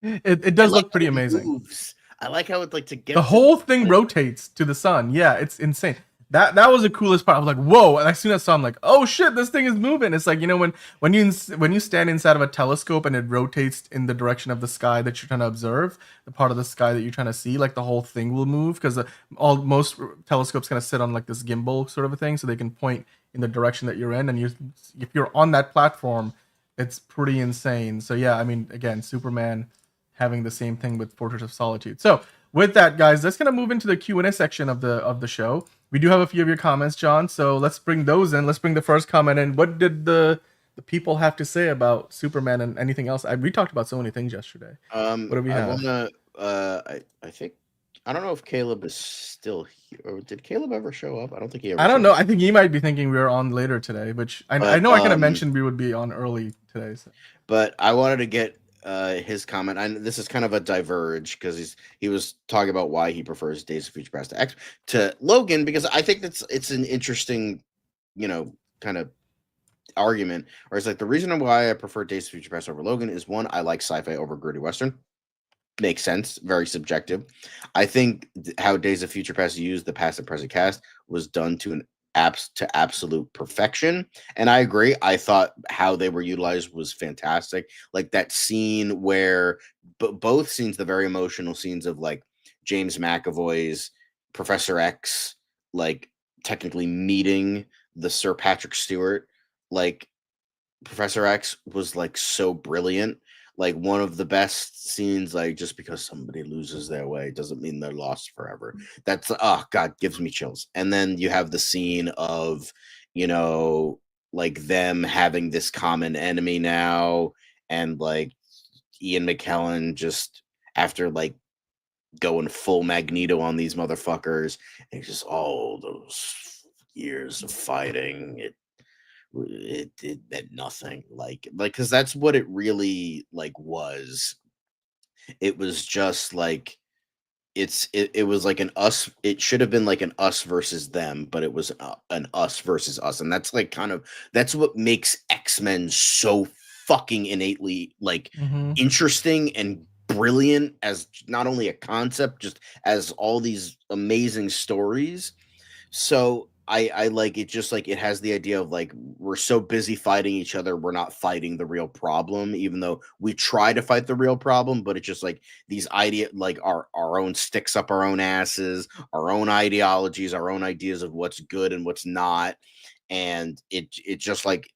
It does look pretty amazing. Moves. I like how it's like to get the whole thing rotates to the sun. Yeah, it's insane. That was the coolest part. I was like, whoa. And as soon as I saw, I'm like, oh shit, this thing is moving. It's like, you know, when you stand inside of a telescope and it rotates in the direction of the sky that you're trying to observe, the part of the sky that you're trying to see, like the whole thing will move because most telescopes kind of sit on like this gimbal sort of a thing, so they can point in the direction that you're in. And if you're on that platform, it's pretty insane. So yeah, I mean, again, Superman having the same thing with Fortress of Solitude. So with that, guys, let's kind of move into the Q&A section of the show. We do have a few of your comments, John, so let's bring those in. Let's bring the first comment in. What did the people have to say about Superman and anything else? We talked about so many things yesterday. What do we have? I think, I don't know if Caleb is still here. Or did Caleb ever show up? I don't think he ever I don't know. I think he might be thinking we were on later today, which I know I kind of mentioned we would be on early today. So. But I wanted to get his comment. This is kind of a diverge because he was talking about why he prefers Days of Future Past to Logan, because I think it's an interesting, you know, kind of argument. Or it's like the reason why I prefer Days of Future Past over Logan is, one, I like sci-fi over gritty Western. Makes sense. Very subjective. I think how Days of Future Past used the past and present cast was done to absolute perfection, and I agree. I thought how they were utilized was fantastic. Like that scene where both scenes, the very emotional scenes of like James McAvoy's Professor X, like technically meeting the Sir Patrick Stewart, like Professor X was like so brilliant. Like one of the best scenes, like just because somebody loses their way doesn't mean they're lost forever. That's, oh God, gives me chills. And then you have the scene of, you know, like them having this common enemy now, and like Ian McKellen just after like going full Magneto on these motherfuckers, and just all those years of fighting, it meant nothing, like because that's what it really like was. It was just like it was like an us. It should have been like an us versus them, but it was an us versus us, and that's like kind of that's what makes X-Men so fucking innately like interesting and brilliant as not only a concept, just as all these amazing stories. So I like it. Just like it has the idea of like we're so busy fighting each other, we're not fighting the real problem, even though we try to fight the real problem. But it's just like these like our own sticks up our own asses, our own ideologies, our own ideas of what's good and what's not, and it just like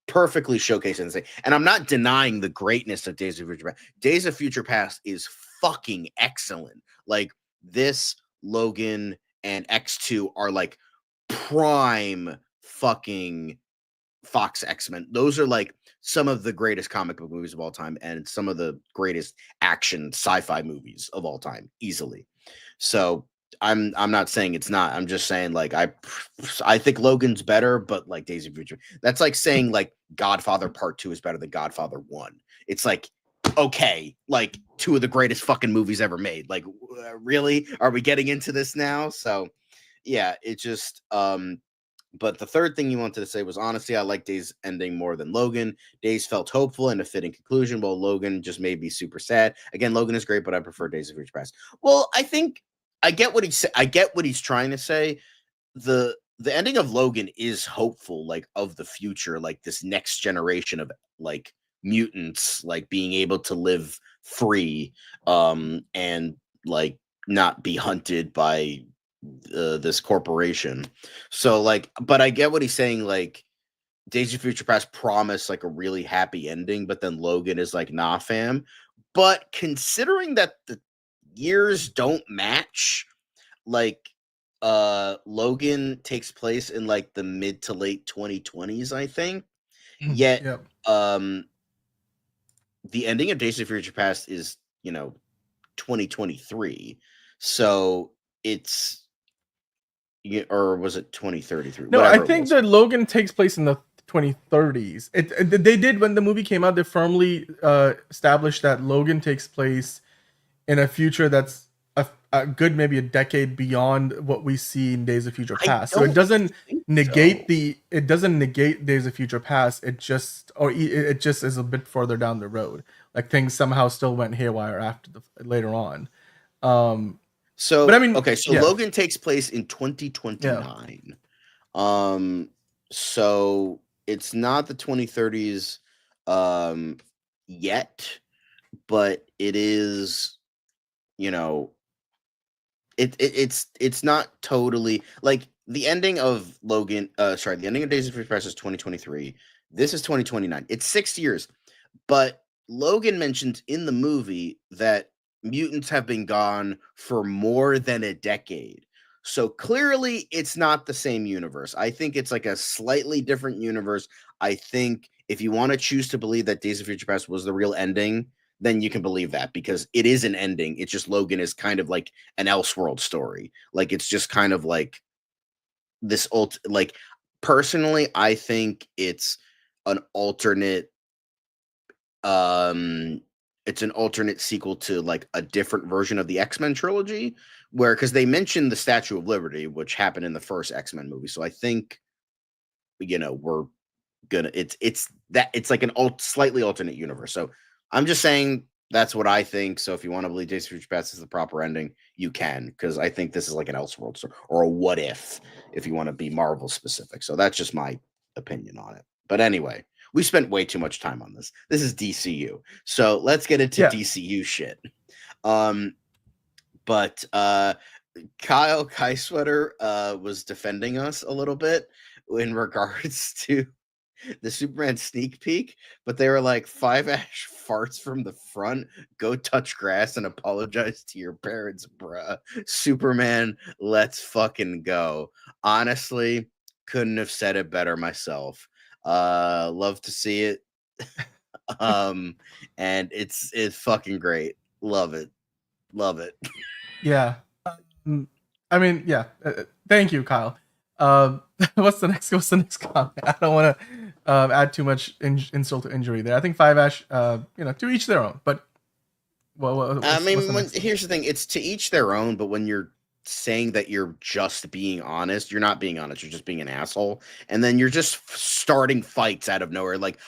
perfectly showcasing. And I'm not denying the greatness of Days of Future Past. Days of Future Past is fucking excellent. Like this, Logan and X2 are like prime fucking Fox X-Men. Those are like some of the greatest comic book movies of all time and some of the greatest action sci-fi movies of all time, easily. So I'm not saying it's not. I'm just saying like I think Logan's better, but like Days of Future, that's like saying like Godfather Part 2 is better than Godfather 1. It's like, okay, like two of the greatest fucking movies ever made. Like really? Are we getting into this now? So yeah, it just but the third thing you wanted to say was, honestly, I like Days ending more than Logan. Days felt hopeful and a fitting conclusion, while Logan just made me super sad. Again, Logan is great, but I prefer Days of Future Past. Well, I think I get what he's trying to say. The ending of Logan is hopeful, like of the future, like this next generation of like mutants, like being able to live free, and like not be hunted by this corporation. So like, but I get what he's saying. Like Days of Future Past promised like a really happy ending, but then Logan is like, nah, fam. But considering that the years don't match, like Logan takes place in like the mid to late 2020s, I think. Yet Yep. the ending of Days of Future Past is, 2023. So it's or was it 2033? No, Whatever I think it was. that Logan takes place in the 2030s. They did, when the movie came out, they firmly established that Logan takes place in a future that's a good maybe a decade beyond what we see in Days of Future Past. So it doesn't negate it doesn't negate Days of Future Past. It just is a bit further down the road. Like things somehow still went haywire after later on. So, but I mean, okay, so yeah. Logan takes place in 2029. So it's not the 2030s yet, but it is, it's not totally like the ending of Logan, the ending of Days of Future Past is 2023. This is 2029. It's 6 years. But Logan mentions in the movie that mutants have been gone for more than a decade. So clearly it's not the same universe. I think it's like a slightly different universe. I think if you want to choose to believe that Days of Future Past was the real ending, then you can believe that, because it is an ending. It's just Logan is kind of like an Elseworld story. Like it's just kind of like this like personally, I think it's an alternate it's an alternate sequel to like a different version of the X-Men trilogy, where because they mentioned the Statue of Liberty, which happened in the first X-Men movie. So I think we're gonna it's like an slightly alternate universe. So I'm just saying that's what I think. So if you want to believe Days of Future Past is the proper ending, you can, because I think this is like an Elseworld story, or a what if you want to be Marvel specific. So that's just my opinion on it. But anyway, we spent way too much time on this. This is DCU. So let's get into DCU shit. But Kyle Kaiswetter was defending us a little bit in regards to the Superman sneak peek, but they were like, 5-Ash farts from the front, go touch grass and apologize to your parents, bruh. Superman, let's fucking go. Honestly, couldn't have said it better myself. Love to see it. And it's fucking great. Love it. Yeah. I mean, yeah. Thank you, Kyle. What's the next comment? I don't want to add too much insult to injury there. I think 5-Ash, to each their own. But here's the thing: it's to each their own. But when you're saying that you're just being honest, you're not being honest. You're just being an asshole, and then you're just starting fights out of nowhere. Like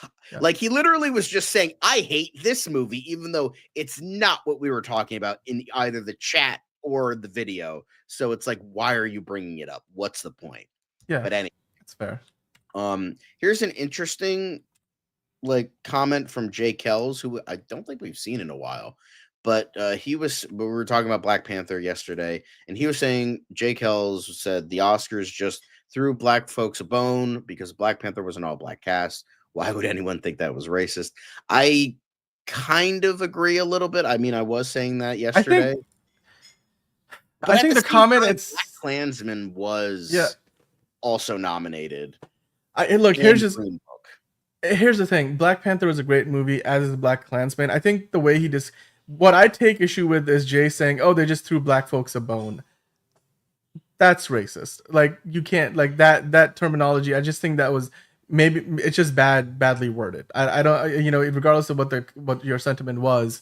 he literally was just saying, "I hate this movie," even though it's not what we were talking about in either the chat or the video. So it's like, why are you bringing it up? What's the point? Yeah, But anyway, it's fair. here's an interesting like comment from Jay Kells, who I don't think we've seen in a while. But we were talking about Black Panther yesterday, and he was saying, Jay Kells said the Oscars just threw black folks a bone because Black Panther was an all-black cast. Why would anyone think that was racist? I kind of agree a little bit. I mean, I was saying that yesterday. I think the comment it's Black Klansman was also nominated. Look, here's the thing. Black Panther was a great movie, as is Black Klansman. I think the way what I take issue with is Jay saying, "Oh, they just threw black folks a bone." That's racist. Like, you can't, like, that terminology. I just think that was maybe it's just badly worded. I don't, regardless of what your sentiment was,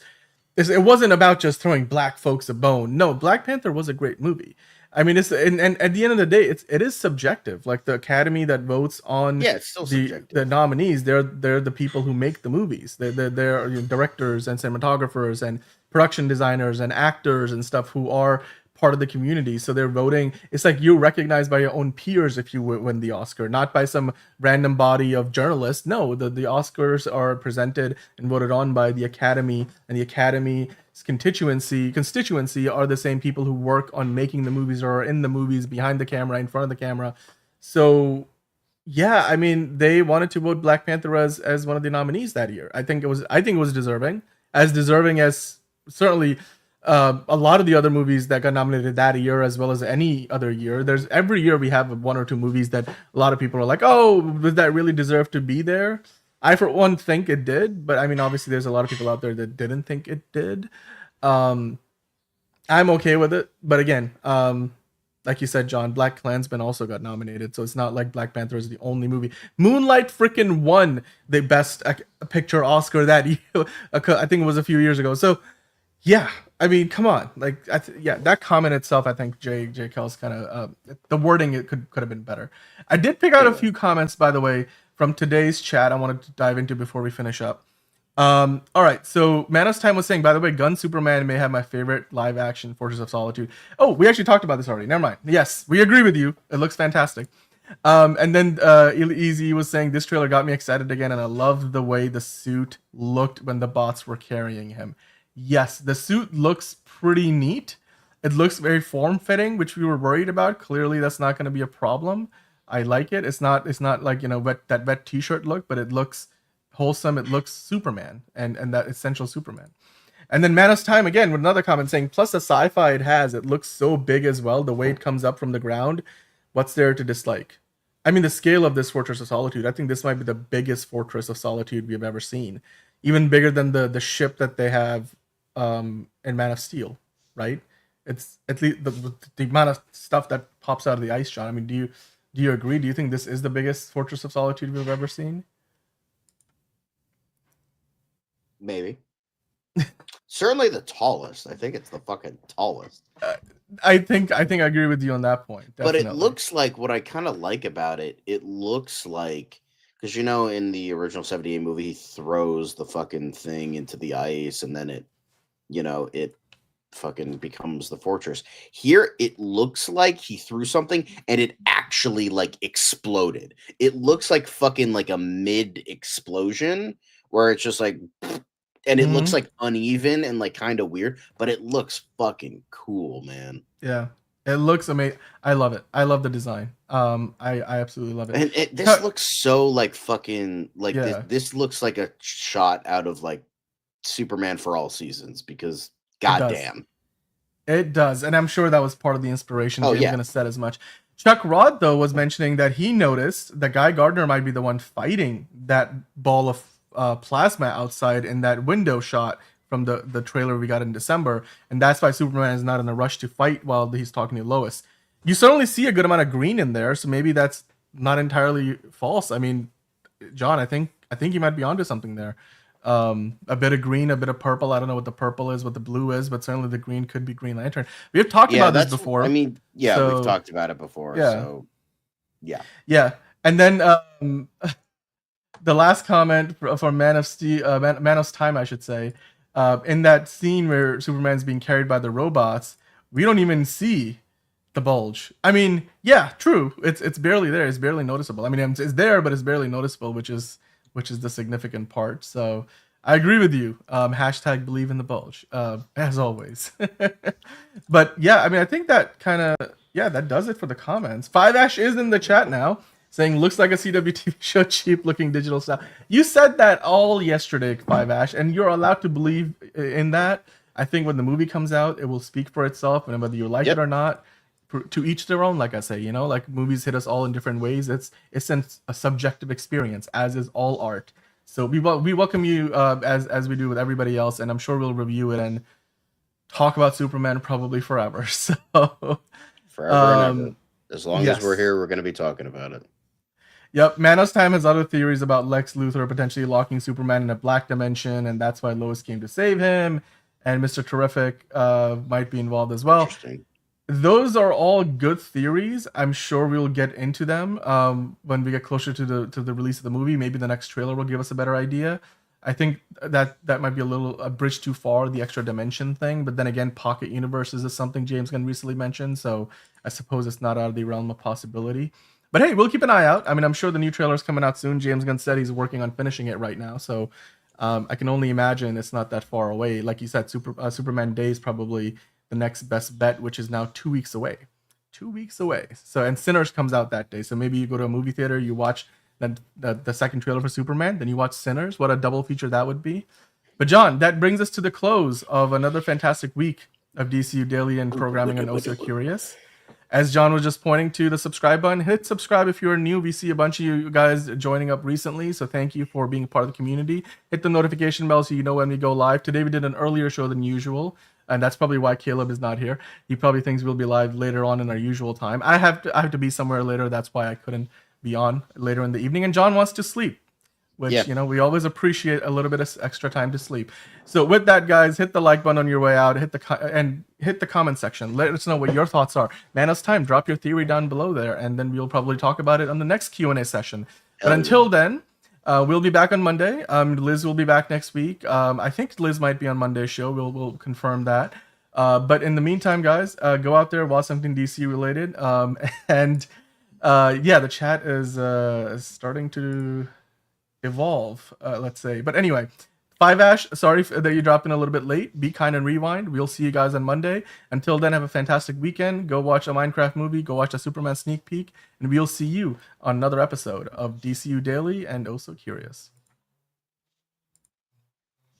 it wasn't about just throwing black folks a bone. No, Black Panther was a great movie. I mean, it's and at the end of the day, it is subjective. Like, the Academy that votes on it's still the nominees, they're the people who make the movies. They're directors and cinematographers and production designers and actors and stuff who are part of the community. So they're voting. It's like you're recognized by your own peers if you win the Oscar, not by some random body of journalists. No, the Oscars are presented and voted on by the Academy, and the Academy's constituency are the same people who work on making the movies or are in the movies, behind the camera, in front of the camera. So yeah, I mean, they wanted to vote Black Panther as one of the nominees that year. I think it was deserving as certainly a lot of the other movies that got nominated that year, as well as any other year. Every year we have one or two movies that a lot of people are like, oh, did that really deserve to be there? I, for one, think it did, but I mean, obviously there's a lot of people out there that didn't think it did. I'm okay with it, but again, like you said, John, Black Klansman also got nominated, so it's not like Black Panther is the only movie. Moonlight freaking won the Best Picture Oscar that year. I think it was a few years ago. So yeah, I mean, come on, like, that comment itself, I think Jay Kells kind of the wording, it could have been better. I did pick out a few comments, by the way, from today's chat I wanted to dive into before we finish up. All right, so Manos Time was saying, by the way, Gunn Superman may have my favorite live action Fortress of Solitude. Oh, we actually talked about this already. Never mind. Yes, we agree with you. It looks fantastic. And then Easy was saying, this trailer got me excited again, and I loved the way the suit looked when the bots were carrying him. Yes, the suit looks pretty neat. It looks very form-fitting, which we were worried about. Clearly, that's not going to be a problem. I like it. It's not like, that wet t-shirt look, but it looks wholesome. It looks Superman and that essential Superman. And then Manos Time again with another comment saying, plus the sci-fi it looks so big as well, the way it comes up from the ground. What's there to dislike? I mean, the scale of this Fortress of Solitude, I think this might be the biggest Fortress of Solitude we've ever seen. Even bigger than the ship that they have in Man of Steel, right? It's at least the amount of stuff that pops out of the ice, John. I mean, do you agree? Do you think this is the biggest Fortress of Solitude we've ever seen? Maybe. Certainly the tallest. I think it's the fucking tallest. I think I agree with you on that point. Definitely. But it looks like, what I kind of like about it, it looks like, because in the original 78 movie, he throws the fucking thing into the ice, and then it fucking becomes the fortress. Here, it looks like he threw something and it actually like exploded. It looks like fucking like a mid explosion where it's just like, and it looks like uneven and like kind of weird, but it looks fucking cool, man. Yeah, it looks amazing. I love it. I love the design. I absolutely love it. And this looks so like fucking like this looks like a shot out of like Superman for All Seasons, because goddamn, it does. And I'm sure that was part of the inspiration. James gonna said as much. Chuck Rod though was mentioning that he noticed that Guy Gardner might be the one fighting that ball of plasma outside in that window shot from the trailer we got in December, and that's why Superman is not in a rush to fight while he's talking to Lois. You certainly see a good amount of green in there, so maybe that's not entirely false. I mean, John, I think you might be onto something there. A bit of green, a bit of purple. I don't know what the purple is, what the blue is, but certainly the green could be Green Lantern. We have talked about this before. I mean, we've talked about it before. Yeah. So, yeah. And then the last comment from Man of Time, I should say, in that scene where Superman's being carried by the robots, we don't even see The bulge. I mean, yeah, true. It's barely there. It's barely noticeable. I mean, it's there, but it's barely noticeable, which is the significant part. So I agree with you. Hashtag believe in the bulge, as always. But yeah, I mean, I think that kind of, yeah, that does it for the comments. 5ash is in the chat now saying, looks like a CW TV show, cheap looking digital style. You said that all yesterday, 5ash, and you're allowed to believe in that. I think when the movie comes out, it will speak for itself, and whether you like it or not, to each their own. Like I say, you know, like movies hit us all in different ways. It's a subjective experience, as is all art. So we welcome you as we do with everybody else, and I'm sure we'll review it and talk about Superman probably forever. So forever and ever. As long yes. as we're here, we're going to be talking about it. Yep, Manos Time has other theories about Lex Luthor potentially locking Superman in a black dimension, and that's why Lois came to save him. And Mr. Terrific might be involved as well. Those are all good theories. I'm sure we'll get into them when we get closer to the release of the movie. Maybe the next trailer will give us a better idea. I think that might be a bridge too far, the extra dimension thing. But then again, pocket universes is something James Gunn recently mentioned, so I suppose it's not out of the realm of possibility. But hey, we'll keep an eye out. I mean, I'm sure the new trailer is coming out soon. James Gunn said he's working on finishing it right now, so I can only imagine it's not that far away. Like you said, Superman Day is probably the next best bet, which is now 2 weeks away. 2 weeks away. So, and Sinners comes out that day. So maybe you go to a movie theater, you watch the second trailer for Superman, then you watch Sinners. What a double feature that would be. But John, that brings us to the close of another fantastic week of DCU Daily and Programming and Also Curious. As John was just pointing to the subscribe button, hit subscribe if you're new. We see a bunch of you guys joining up recently, so thank you for being part of the community. Hit the notification bell so you know when we go live. Today we did an earlier show than usual, and that's probably why Caleb is not here. He probably thinks we'll be live later on in our usual time. I have to be somewhere later. That's why I couldn't be on later in the evening. And John wants to sleep, which, you know, we always appreciate a little bit of extra time to sleep. So with that, guys, hit the like button on your way out, hit the comment section. Let us know what your thoughts are. Manos Time, drop your theory down below there, and then we'll probably talk about it on the next Q&A session. But until then, we'll be back on Monday. Liz will be back next week. I think Liz might be on Monday's show. We'll confirm that. But in the meantime, guys, go out there, watch something DC related. Yeah, the chat is starting to evolve, let's say. But anyway, 5ash, sorry that you dropped in a little bit late. Be kind and rewind. We'll see you guys on Monday. Until then, have a fantastic weekend. Go watch a Minecraft movie. Go watch a Superman sneak peek. And we'll see you on another episode of DCU Daily and Also Curious.